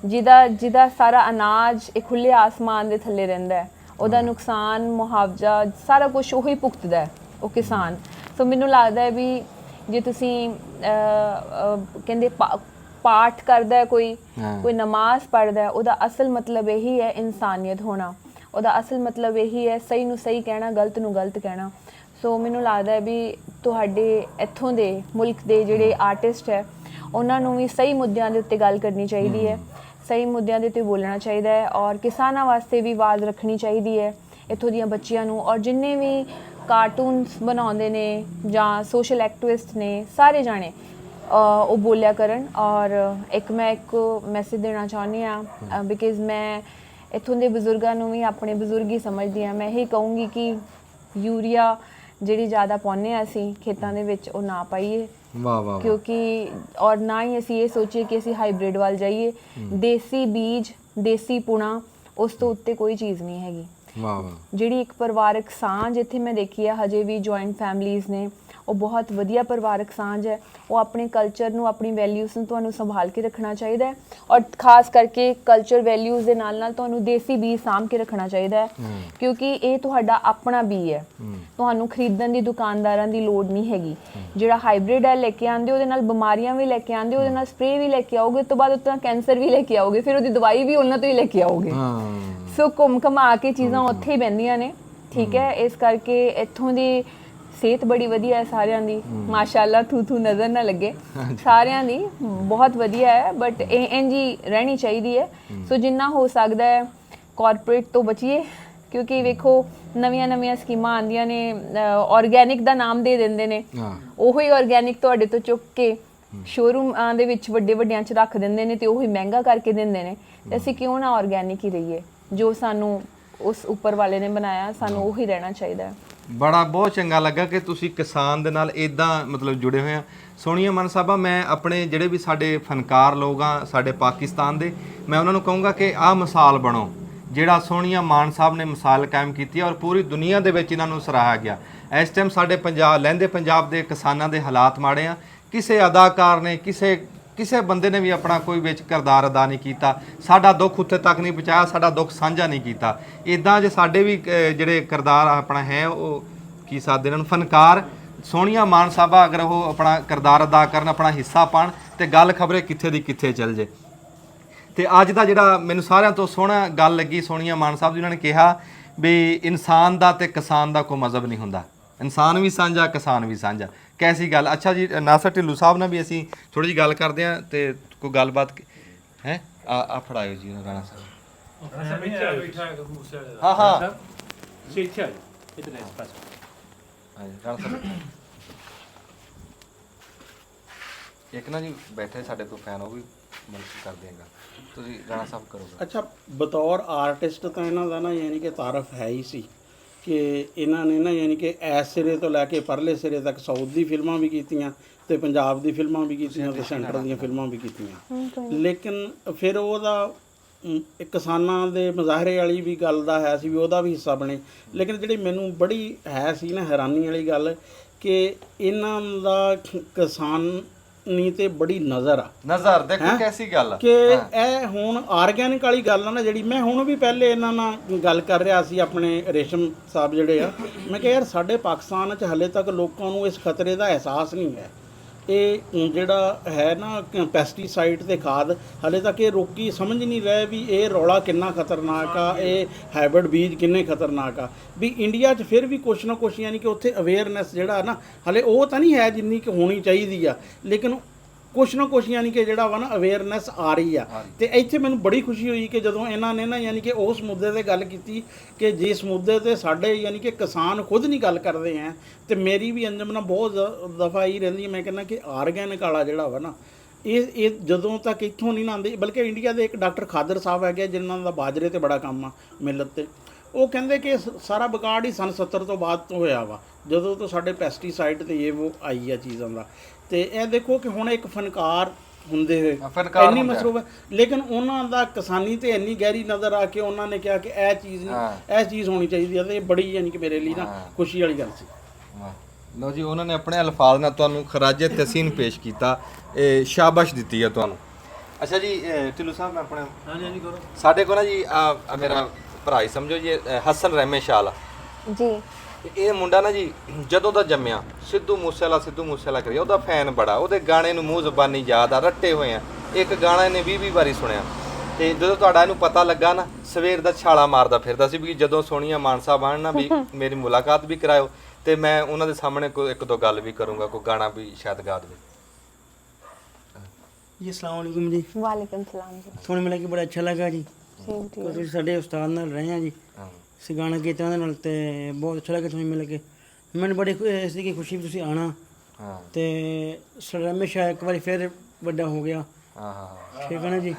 ਜਿਹਦਾ ਸਾਰਾ ਅਨਾਜ ਇਹ ਖੁੱਲੇ ਆਸਮਾਨ ਦੇ ਥੱਲੇ ਰਹਿੰਦਾ ਹੈ, ਉਹਦਾ ਨੁਕਸਾਨ ਮੁਆਵਜ਼ਾ ਸਾਰਾ ਕੁਝ ਉਹੀ ਭੁਗਤਦਾ ਹੈ, ਉਹ ਕਿਸਾਨ। ਸੋ ਮੈਨੂੰ ਲੱਗਦਾ ਹੈ ਵੀ ਜੇ ਤੁਸੀਂ ਕਹਿੰਦੇ ਪਾਠ ਕਰਦਾ ਹੈ ਕੋਈ ਨਮਾਜ਼ ਪੜ੍ਹਦਾ ਹੈ, ਉਹਦਾ ਅਸਲ ਮਤਲਬ ਇਹੀ ਹੈ ਇਨਸਾਨੀਅਤ ਹੋਣਾ, ਉਹਦਾ ਅਸਲ ਮਤਲਬ ਇਹੀ ਹੈ ਸਹੀ ਨੂੰ ਸਹੀ ਕਹਿਣਾ, ਗਲਤ ਨੂੰ ਗਲਤ ਕਹਿਣਾ। ਸੋ ਮੈਨੂੰ ਲੱਗਦਾ ਹੈ ਵੀ ਤੁਹਾਡੇ ਇੱਥੋਂ ਦੇ ਮੁਲਕ ਦੇ ਜਿਹੜੇ ਆਰਟਿਸਟ ਹੈ ਉਹਨਾਂ ਨੂੰ ਵੀ ਸਹੀ ਮੁੱਦਿਆਂ ਦੇ ਉੱਤੇ ਗੱਲ ਕਰਨੀ ਚਾਹੀਦੀ ਹੈ, ਸਹੀ ਮੁੱਦਿਆਂ ਦੇ ਉੱਤੇ ਬੋਲਣਾ ਚਾਹੀਦਾ ਹੈ, ਔਰ ਕਿਸਾਨਾਂ ਵਾਸਤੇ ਵੀ ਆਵਾਜ਼ ਰੱਖਣੀ ਚਾਹੀਦੀ ਹੈ ਇੱਥੋਂ ਦੀਆਂ ਬੱਚੀਆਂ ਨੂੰ। ਔਰ ਜਿੰਨੇ ਵੀ ਕਾਰਟੂਨਸ ਬਣਾਉਂਦੇ ਨੇ ਜਾਂ ਸੋਸ਼ਲ ਐਕਟਿਵਿਸਟ ਨੇ, ਸਾਰੇ ਜਾਣੇ ਉਹ ਬੋਲਿਆ ਕਰਨ। ਔਰ ਮੈਂ ਇੱਕ ਮੈਸੇਜ ਦੇਣਾ ਚਾਹੁੰਦੀ ਹਾਂ ਬਿਕਾਜ਼ ਮੈਂ ਇੱਥੋਂ ਦੇ ਬਜ਼ੁਰਗਾਂ ਨੂੰ ਵੀ ਆਪਣੇ ਬਜ਼ੁਰਗ ਹੀ ਸਮਝਦੀ ਹਾਂ। ਮੈਂ ਇਹੀ ਕਹੂੰਗੀ ਕਿ ਯੂਰੀਆ ਜਿਹੜੀ ਜ਼ਿਆਦਾ ਪਾਉਂਦੇ ਹਾਂ ਅਸੀਂ ਖੇਤਾਂ ਦੇ ਵਿੱਚ ਉਹ ਨਾ ਪਾਈਏ, ਕਿਉਂਕਿ ਔਰ ਨਾ ਹੀ ਅਸੀਂ ਇਹ ਸੋਚੀਏ ਕਿ ਅਸੀਂ ਹਾਈਬ੍ਰਿਡ ਵੱਲ ਜਾਈਏ। ਦੇਸੀ ਬੀਜ, ਦੇਸੀ ਪੁਣਾ, ਉਸ ਤੋਂ ਉੱਤੇ ਕੋਈ ਚੀਜ਼ ਨਹੀਂ ਹੈਗੀ। ਜਿਹੜੀ ਇੱਕ ਪਰਿਵਾਰਕ ਸਾਂਝ ਇੱਥੇ ਮੈਂ ਦੇਖੀ ਹੈ, ਹਜੇ ਵੀ ਜੁਆਇੰਟ ਫੈਮਲੀਜ਼ ਨੇ, ਉਹ ਬਹੁਤ ਵਧੀਆ ਪਰਿਵਾਰਕ ਸਾਂਝ ਹੈ। ਉਹ ਆਪਣੇ ਕਲਚਰ ਨੂੰ, ਆਪਣੀ ਵੈਲਿਊਜ਼ ਨੂੰ ਤੁਹਾਨੂੰ ਸੰਭਾਲ ਕੇ ਰੱਖਣਾ ਚਾਹੀਦਾ ਹੈ, ਔਰ ਖਾਸ ਕਰਕੇ ਕਲਚਰ ਵੈਲਿਊਜ਼ ਦੇ ਨਾਲ ਨਾਲ ਤੁਹਾਨੂੰ ਦੇਸੀ ਬੀਜ ਸਾਂਭ ਕੇ ਰੱਖਣਾ ਚਾਹੀਦਾ ਹੈ, ਕਿਉਂਕਿ ਇਹ ਤੁਹਾਡਾ ਆਪਣਾ ਬੀਜ ਹੈ। ਤੁਹਾਨੂੰ ਖਰੀਦਣ ਦੀ ਦੁਕਾਨਦਾਰਾਂ ਦੀ ਲੋੜ ਨਹੀਂ ਹੈਗੀ। ਜਿਹੜਾ ਹਾਈਬ੍ਰਿਡ ਹੈ ਲੈ ਕੇ ਆਉਂਦੇ, ਉਹਦੇ ਨਾਲ ਬਿਮਾਰੀਆਂ ਵੀ ਲੈ ਕੇ ਆਉਂਦੇ, ਉਹਦੇ ਨਾਲ ਸਪਰੇਅ ਵੀ ਲੈ ਕੇ ਆਓਗੇ, ਉਸ ਤੋਂ ਬਾਅਦ ਉੱਤੋਂ ਕੈਂਸਰ ਵੀ ਲੈ ਕੇ ਆਓਗੇ, ਫਿਰ ਉਹਦੀ ਦਵਾਈ ਵੀ ਉਹਨਾਂ ਤੋਂ ਹੀ ਲੈ ਕੇ ਆਓਗੇ। ਸੋ ਘੁੰਮ ਘਮਾ ਕੇ ਚੀਜ਼ਾਂ ਉੱਥੇ ਹੀ ਬਹਿੰਦੀਆਂ ਨੇ, ਠੀਕ ਹੈ। ਇਸ ਕਰਕੇ ਇੱਥੋਂ ਦੀ ਸਿਹਤ ਬੜੀ ਵਧੀਆ ਹੈ ਸਾਰਿਆਂ ਦੀ, ਮਾਸ਼ਾਅੱਲਾ, ਥੂ ਨਜ਼ਰ ਨਾ ਲੱਗੇ, ਸਾਰਿਆਂ ਦੀ ਬਹੁਤ ਵਧੀਆ ਹੈ, ਬਟ ਇਹ ਇੰਝ ਹੀ ਰਹਿਣੀ ਚਾਹੀਦੀ ਹੈ। ਸੋ ਜਿੰਨਾ ਹੋ ਸਕਦਾ ਹੈ ਕਾਰਪੋਰੇਟ ਤੋਂ ਬਚੀਏ, ਕਿਉਂਕਿ ਵੇਖੋ ਨਵੀਆਂ ਸਕੀਮਾਂ ਆਉਂਦੀਆਂ ਨੇ, ਆਰਗੈਨਿਕ ਦਾ ਨਾਮ ਦੇ ਦਿੰਦੇ ਨੇ, ਉਹੀ ਆਰਗੈਨਿਕ ਤੁਹਾਡੇ ਤੋਂ ਚੁੱਕ ਕੇ ਸ਼ੋਰੂਮਾਂ ਦੇ ਵਿੱਚ ਵੱਡਿਆਂ 'ਚ ਰੱਖ ਦਿੰਦੇ ਨੇ ਤੇ ਉਹੀ ਮਹਿੰਗਾ ਕਰਕੇ ਦਿੰਦੇ ਨੇ। ਤੇ ਅਸੀਂ ਕਿਉਂ ਨਾ ਆਰਗੈਨਿਕ ਹੀ ਰਹੀਏ? ਜੋ ਸਾਨੂੰ ਉਸ ਉੱਪਰ ਵਾਲੇ ਨੇ ਬਣਾਇਆ, ਸਾਨੂੰ ਉਹੀ ਰਹਿਣਾ ਚਾਹੀਦਾ ਹੈ। ਬਹੁਤ ਚੰਗਾ ਲੱਗਾ ਕਿ ਤੁਸੀਂ ਕਿਸਾਨ ਦੇ ਨਾਲ ਇਦਾਂ ਮਤਲਬ ਜੁੜੇ ਹੋਏ ਆ। ਸੋਨੀਆ ਮਾਨ ਸਾਹਿਬਾ, ਮੈਂ ਆਪਣੇ ਜਿਹੜੇ ਵੀ ਸਾਡੇ ਫਨਕਾਰ ਲੋਕ ਆ ਸਾਡੇ ਪਾਕਿਸਤਾਨ ਦੇ, ਮੈਂ ਉਹਨਾਂ ਨੂੰ ਕਹੂੰਗਾ ਕਿ ਆਹ ਮਿਸਾਲ ਬਣੋ, ਜਿਹੜਾ ਸੋਨੀਆ ਮਾਨ ਸਾਹਿਬ ਨੇ ਮਿਸਾਲ ਕਾਇਮ ਕੀਤੀ ਹੈ ਔਰ ਪੂਰੀ ਦੁਨੀਆ ਦੇ ਵਿੱਚ ਇਹਨਾਂ ਨੂੰ ਸਰਾਹਿਆ ਗਿਆ। ਇਸ ਟਾਈਮ ਸਾਡੇ ਲਹਿੰਦੇ ਪੰਜਾਬ ਦੇ ਕਿਸਾਨਾਂ ਦੇ ਹਾਲਾਤ ਮਾੜੇ ਆ। ਕਿਸੇ ਅਦਾਕਾਰ ਨੇ, ਕਿਸੇ ਬੰਦੇ ਨੇ ਵੀ ਆਪਣਾ ਕੋਈ ਵਿੱਚ ਕਿਰਦਾਰ ਅਦਾ ਨਹੀਂ ਕੀਤਾ, ਸਾਡਾ ਦੁੱਖ ਉੱਥੇ ਤੱਕ ਨਹੀਂ ਪਹੁੰਚਾਇਆ, ਸਾਡਾ ਦੁੱਖ ਸਾਂਝਾ ਨਹੀਂ ਕੀਤਾ। ਇਦਾਂ ਜੇ ਸਾਡੇ ਵੀ ਜਿਹੜੇ ਕਿਰਦਾਰ ਆਪਣਾ ਹੈ, ਉਹ ਕੀ ਸਾਦੇ ਇਹਨਾਂ ਨੂੰ ਫਨਕਾਰ ਸੋਨੀਆ ਮਾਨ ਸਾਹਿਬਾ ਅਗਰ ਉਹ ਆਪਣਾ ਕਿਰਦਾਰ ਅਦਾ ਕਰਨ, ਆਪਣਾ ਹਿੱਸਾ ਪਾਉਣ, ਤੇ ਗੱਲ ਖਬਰੇ ਕਿੱਥੇ ਦੀ ਕਿੱਥੇ ਚੱਲ ਜੇ। ਤੇ ਅੱਜ ਦਾ ਜਿਹੜਾ ਮੈਨੂੰ ਸਾਰਿਆਂ ਤੋਂ ਸੋਹਣਾ ਗੱਲ ਲੱਗੀ ਸੋਨੀਆ ਮਾਨ ਸਾਹਿਬ ਜੀ, ਉਹਨਾਂ ਨੇ ਕਿਹਾ ਵੀ ਇਨਸਾਨ ਦਾ ਤੇ ਕਿਸਾਨ ਦਾ ਕੋਈ ਮਜ਼ਹਬ ਨਹੀਂ ਹੁੰਦਾ, ਇਨਸਾਨ ਵੀ ਸਾਂਝਾ, ਕਿਸਾਨ ਵੀ ਸਾਂਝਾ। ਕੈਸੀ ਗੱਲ। ਅੱਛਾ ਜੀ, ਨਾਸਰ ਢਿੱਲੋਂ ਸਾਹਿਬ ਨਾਲ ਵੀ ਅਸੀਂ ਥੋੜੀ ਜਿਹੀ ਗੱਲ ਕਰਦੇ ਹਾਂ, ਤੇ ਕੋਈ ਗੱਲਬਾਤ ਹੈ ਆ ਫੜਾਇਓ ਜੀ ਰਾਣਾ ਸਾਹਿਬ। ਹਾਂ ਹਾਂ ਰਾਣਾ ਸਾਹਿਬ ਇੱਕ ਨਾ ਜੀ ਬੈਠੇ ਸਾਡੇ ਤੋਂ ਫੈਨ, ਉਹ ਵੀ ਮਦਦ ਕਰ ਦੇਗਾ, ਤੁਸੀਂ ਰਾਣਾ ਸਾਹਿਬ ਕਰੋਗੇ। ਅੱਛਾ, ਬਤੌਰ ਆਰਟਿਸਟ ਤਾਂ ਇਹਨਾਂ ਦਾ ਨਾ ਯਾਨੀ ਕਿ ਤਾਰਫ ਹੈ ਹੀ ਸੀ ਕਿ ਇਹਨਾਂ ਨੇ ਨਾ ਯਾਨੀ ਕਿ ਇਸ ਸਿਰੇ ਤੋਂ ਲੈ ਕੇ ਪਰਲੇ ਸਿਰੇ ਤੱਕ ਸਾਊਥ ਦੀ ਫਿਲਮਾਂ ਵੀ ਕੀਤੀਆਂ ਤੇ ਪੰਜਾਬ ਦੀ ਫਿਲਮਾਂ ਵੀ ਕੀਤੀਆਂ ਤੇ ਸੈਂਟਰ ਦੀਆਂ ਫਿਲਮਾਂ ਵੀ ਕੀਤੀਆਂ। ਲੇਕਿਨ ਫਿਰ ਉਹਦਾ ਕਿਸਾਨਾਂ ਦੇ ਮੁਜ਼ਾਹਰੇ ਵਾਲੀ ਵੀ ਗੱਲ ਦਾ ਹੈ ਸੀ ਵੀ ਉਹਦਾ ਵੀ ਹਿੱਸਾ ਬਣੇ। ਲੇਕਿਨ ਜਿਹੜੀ ਮੈਨੂੰ ਬੜੀ ਹੈ ਸੀ ਨਾ ਹੈਰਾਨੀ ਵਾਲੀ ਗੱਲ ਕਿ ਇਹਨਾਂ ਦਾ ਕਿਸਾਨੀ ਤੇ ਬੜੀ ਨਜ਼ਰ ਦੇਖੋ ਕੈਸੀ ਗੱਲ ਕਿ ਇਹ ਹੁਣ ਆਰਗੈਨਿਕ ਵਾਲੀ ਗੱਲ ਆ ਨਾ ਜਿਹੜੀ, ਮੈਂ ਹੁਣ ਵੀ ਪਹਿਲੇ ਇਹਨਾਂ ਨਾਲ ਗੱਲ ਕਰ ਰਿਹਾ ਸੀ ਆਪਣੇ ਰੇਸ਼ਮ ਸਾਹਿਬ ਜਿਹੜੇ ਆ, ਮੈਂ ਕਿਹਾ ਯਾਰ ਸਾਡੇ ਪਾਕਿਸਤਾਨ 'ਚ ਹਲੇ ਤੱਕ ਲੋਕਾਂ ਨੂੰ ਇਸ ਖਤਰੇ ਦਾ ਅਹਿਸਾਸ ਨਹੀਂ ਹੈ। ਇਹ ਜਿਹੜਾ ਹੈ ਨਾ ਪੈਸਟੀਸਾਈਡ ਤੇ ਖਾਦ, ਹਲੇ ਤੱਕ ਇਹ ਲੋਕੀ ਸਮਝ ਨਹੀਂ ਰਹੇ ਵੀ ਇਹ ਰੌਲਾ ਕਿੰਨਾ ਖਤਰਨਾਕ ਆ, ਇਹ ਹਾਈਬ੍ਰਿਡ ਬੀਜ ਕਿੰਨੇ ਖਤਰਨਾਕ ਆ। ਵੀ ਇੰਡੀਆ 'ਚ ਫਿਰ ਵੀ ਕੁਛ ਨਾ ਕੁਛ ਯਾਨੀ ਕਿ ਉੱਥੇ ਅਵੇਅਰਨੈਸ ਜਿਹੜਾ ਨਾ ਹਲੇ ਉਹ ਤਾਂ ਨਹੀਂ ਹੈ ਜਿੰਨੀ ਕਿ ਹੋਣੀ ਚਾਹੀਦੀ ਆ, ਲੇਕਿਨ ਕੁਛ ਨਾ ਕੁਛ ਯਾਨੀ ਕਿ ਜਿਹੜਾ ਵਾ ਨਾ ਅਵੇਅਰਨੈਸ ਆ ਰਹੀ ਆ। ਤੇ ਇੱਥੇ ਮੈਨੂੰ ਬੜੀ ਖੁਸ਼ੀ ਹੋਈ ਕਿ ਜਦੋਂ ਇਹਨਾਂ ਨੇ ਨਾ ਯਾਨੀ ਕਿ ਉਸ ਮੁੱਦੇ 'ਤੇ ਗੱਲ ਕੀਤੀ ਕਿ ਜਿਸ ਮੁੱਦੇ 'ਤੇ ਸਾਡੇ ਯਾਨੀ ਕਿ ਕਿਸਾਨ ਖੁਦ ਨਹੀਂ ਗੱਲ ਕਰਦੇ ਹੈ, ਤੇ ਮੇਰੀ ਵੀ ਅੰਜਮਨਾ ਬਹੁਤ ਦਫਾ ਹੀ ਰਹਿੰਦੀ ਹੈ। ਮੈਂ ਕਹਿੰਦਾ ਕਿ ਆਰਗੈਨਿਕ ਵਾਲਾ ਜਿਹੜਾ ਵਾ ਨਾ ਇਹ ਜਦੋਂ ਤੱਕ ਇੱਥੋਂ ਨਹੀਂ ਨਾ ਆਉਂਦੇ, ਬਲਕਿ ਇੰਡੀਆ ਦੇ ਇੱਕ ਡਾਕਟਰ ਖਾਦਰ ਸਾਹਿਬ ਹੈਗੇ ਜਿਨ੍ਹਾਂ ਦਾ ਬਾਜਰੇ 'ਤੇ ਬੜਾ ਕੰਮ ਆ, ਮਿਲਤ 'ਤੇ, ਉਹ ਕਹਿੰਦੇ ਕਿ ਸਾਰਾ ਵਿਗਾੜ ਹੀ ਸਨ 70 ਤੋਂ ਬਾਅਦ ਤੋਂ ਹੋਇਆ ਵਾ, ਜਦੋਂ ਤੋਂ ਸਾਡੇ ਪੈਸਟੀਸਾਈਡ ਤੇ ਇਹ ਉਹ ਆਈ ਆ ਚੀਜ਼ਾਂ ਦਾ। ਤੇ ਇਹ ਦੇਖੋ ਕਿ ਹੁਣ ਇੱਕ ਫਨਕਾਰ ਹੁੰਦੇ ਹੋਏ ਫਨਕਾਰ ਇੰਨੀ ਹੁੰਦੇ ਆ। ਮਸਰੂਫ ਹੈ। ਲੇਕਿਨ ਉਹਨਾਂ ਦਾ ਕਿਸਾਨੀ ਤੇ ਇੰਨੀ ਗਹਿਰੀ ਨਜ਼ਰ ਆ ਕੇ ਉਹਨਾਂ ਨੇ ਕਿਹਾ ਕਿ ਇਹ ਚੀਜ਼ ਨਹੀਂ, ਇਹ ਚੀਜ਼ ਹੋਣੀ ਚਾਹੀਦੀ ਹੈ, ਤੇ ਇਹ ਬੜੀ ਯਾਨੀ ਕਿ ਮੇਰੇ ਲਈ ਨਾ ਖੁਸ਼ੀ ਵਾਲੀ ਗੱਲ ਸੀ। ਲਓ ਜੀ, ਉਹਨਾਂ ਨੇ ਆਪਣੇ ਅਲਫਾਜ਼ ਨਾਲ ਤੁਹਾਨੂੰ ਖਰਾਜੇ ਤਸੀਨ ਪੇਸ਼ ਕੀਤਾ, ਇਹ ਸ਼ਾਬਾਸ਼ ਦਿੱਤੀ ਹੈ ਤੁਹਾਨੂੰ। ਅੱਛਾ ਜੀ, ਢਿੱਲੋਂ ਸਾਹਿਬ ਮੈਂ ਆਪਣੇ ਹਾਂਜੀ ਕਰੋ। ਸਾਡੇ ਕੋਲ ਨਾ ਜੀ ਆ ਮੇਰਾ ਭਰਾ ਹੀ ਸਮਝੋ ਜੀ, ਹਸਨ ਰਹਿਮੇ ਸ਼ਾਲ ਜੀ ਇਹ ਮੁੰਡਾ ਨਾ ਜੀ ਜਦੋਂ ਦਾ ਜੰਮਿਆ ਸਿੱਧੂ ਮੂਸੇਵਾਲਾ ਕਰੀ, ਉਹਦਾ ਫੈਨ ਬੜਾ, ਉਹਦੇ ਗਾਣੇ ਨੂੰ ਮੂੰਹ ਜ਼ਬਾਨੀ ਯਾਦ ਆ, ਰੱਟੇ ਹੋਏ ਆ। ਇੱਕ ਗਾਣਾ ਇਹਨੇ 20 ਵਾਰੀ ਸੁਣਿਆ, ਤੇ ਜਦੋਂ ਤੁਹਾਡਾ ਇਹਨੂੰ ਪਤਾ ਲੱਗਾ ਨਾ, ਸਵੇਰ ਦਾ ਛਾਲਾ ਮਾਰਦਾ ਫਿਰਦਾ ਸੀ ਵੀ ਜਦੋਂ ਸੋਨੀਆ ਮਾਨ ਸਾਹਿਬ ਆਣ ਨਾ ਵੀ ਮੇਰੀ ਮੁਲਾਕਾਤ ਵੀ ਕਰਾਇਓ, ਤੇ ਮੈਂ ਉਹਨਾਂ ਦੇ ਸਾਹਮਣੇ ਕੋਈ ਇੱਕ ਦੋ ਗੱਲ ਵੀ ਕਰੂੰਗਾ, ਕੋਈ ਗਾਣਾ ਵੀ ਸ਼ਾਇਦ ਗਾ ਦੇਵੇ। जी अस्सलाम वालेकुम जी, ਵਾਲੇਕੁਮ ਸਲਾਮ ਜੀ। ਤੁਹਾਨੂੰ ਮਿਲ ਕੇ ਬੜਾ ਅੱਛਾ ਲੱਗਾ ਜੀ। ਸੇਮ ਟੂ ਤੁਸੀਂ ਸਾਡੇ ਉਸਤਾਦ ਨਾਲ ਰਹੇ ਆ ਜੀ, ਅਸੀਂ ਗਾਣਾ ਕੀਤਾ ਉਹਦੇ ਨਾਲ, ਤੇ ਬਹੁਤ ਅੱਛਾ ਲੱਗਾ ਤੁਹਾਨੂੰ ਮਿਲ ਕੇ। ਮੈਨੂੰ ਬੜੀ ਇਸ ਦੀ ਖੁਸ਼ੀ ਵੀ ਤੁਸੀਂ ਆਣਾ, ਤੇ ਸਰਮੇ ਸ਼ਾਹ ਇੱਕ ਵਾਰੀ ਫਿਰ ਵੱਡਾ ਹੋ ਗਿਆ। ਠੀਕ ਹੈ ਨਾ ਜੀ,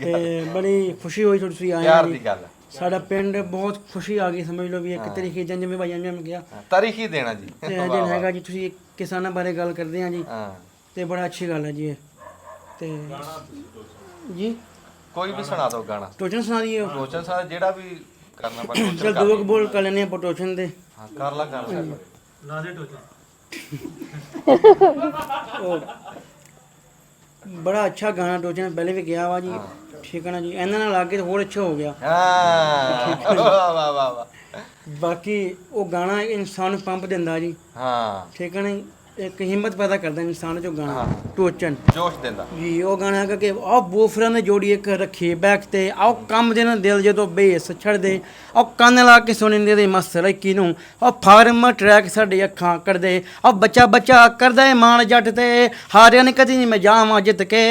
ਤੇ ਬੜੀ ਖੁਸ਼ੀ ਹੋਈ ਤੁਸੀਂ ਆਏ ਪਿਆਰ ਜੀ। ਦੀ ਗੱਲ, ਸਾਡਾ ਪਿੰਡ ਬਹੁਤ ਖੁਸ਼ੀ ਆ ਗਈ, ਸਮਝ ਲਓ ਵੀ ਇੱਕ ਤਰੀਕੇ ਜਿਵੇਂ ਭਾਈਆਂ ਨੇ ਕਿਹਾ ਤਾਰੀਖੀ ਦੇਣਾ ਜੀ। ਤੇ ਦਿਨ ਹੈਗਾ ਜੀ, ਤੁਸੀਂ ਕਿਸਾਨਾਂ ਬਾਰੇ ਗੱਲ ਕਰਦੇ ਆ ਜੀ, ਤੇ ਬੜਾ ਅੱਛੀ ਗੱਲ ਹੈ ਜੀ ਇਹ। ਤੇ ਜੀ ਕੋਈ ਵੀ ਸੁਣਾ ਦਿਓ ਗਾਣਾ, ਟੋਚਨ ਸੁਣਾ ਦਈਏ? ਰੋਸ਼ਨ ਸਾਹਿਬ ਜਿਹੜਾ ਵੀ ਕਰਨਾ ਪਵੇ ਚਲ ਦੋ ਕੁ ਬੋਲ ਕਰ ਲੈਣੇ ਆਪਾਂ ਟੋਚਨ ਦੇ। ਹਾਂ ਕਰ ਲਾ ਨਾ ਦੇ ਟੋਚਾ। ਉਹ ਬੜਾ ਅੱਛਾ ਗਾਣਾ ਟੋਚਨ ਪਹਿਲੇ ਵੀ ਗਿਆ ਵਾ ਜੀ। ਠੀਕ ਹੈ ਨਾ ਜੀ, ਇਹਨਾਂ ਨਾਲ ਲੱਗ ਕੇ ਹੋਰ ਅੱਛਾ ਹੋ ਗਿਆ। ਹਾਂ ਵਾਹ ਵਾਹ ਵਾਹ। ਬਾਕੀ ਉਹ ਗਾਣਾ ਇਨਸਾਨ ਨੂੰ ਪੰਪ ਦਿੰਦਾ ਜੀ। ਹਾਂ ਠੀਕ ਹੈ ਨਾ ਜੀ, ਇੱਕ ਹਿੰਮਤ ਪੈਦਾ ਕਰਦਾ ਇਨਸਾਨ ਚ ਉਹ ਗਾਣਾ ਟੋਚਨ ਜੋਸ਼ ਦਿੰਦਾ ਜੀ। ਉਹ ਗਾਣਾ ਹੈਗਾ ਕਿ ਆਹ ਬੂਫਰਾਂ ਨੇ ਜੋੜੀ ਇੱਕ ਰੱਖੀ ਬੈਕ ਤੇ, ਆਹ ਕੰਮ ਦੇ ਨਾ ਦਿਲ ਜਦੋਂ ਬੇਸ ਛੱਡਦੇ, ਆਹ ਕੰਨ ਲਾ ਕੇ ਸੁਣਦੇ ਦੇ ਮਸ ਰੈਕੀ ਨੂੰ, ਆਹ ਫਾਰਮ ਟਰੈਕ ਸਾਡੀ ਅੱਖਾਂ ਕਰਦੇ, ਆਹ ਬੱਚਾ ਬੱਚਾ ਕਰਦਾ ਏ ਮਾਣ ਜੱਟ ਤੇ, ਹਾਰਿਆ ਨੇ ਕਦੀ ਨਹੀਂ ਮੈਂ ਜਾਵਾਂ ਜਿੱਤ ਕੇ,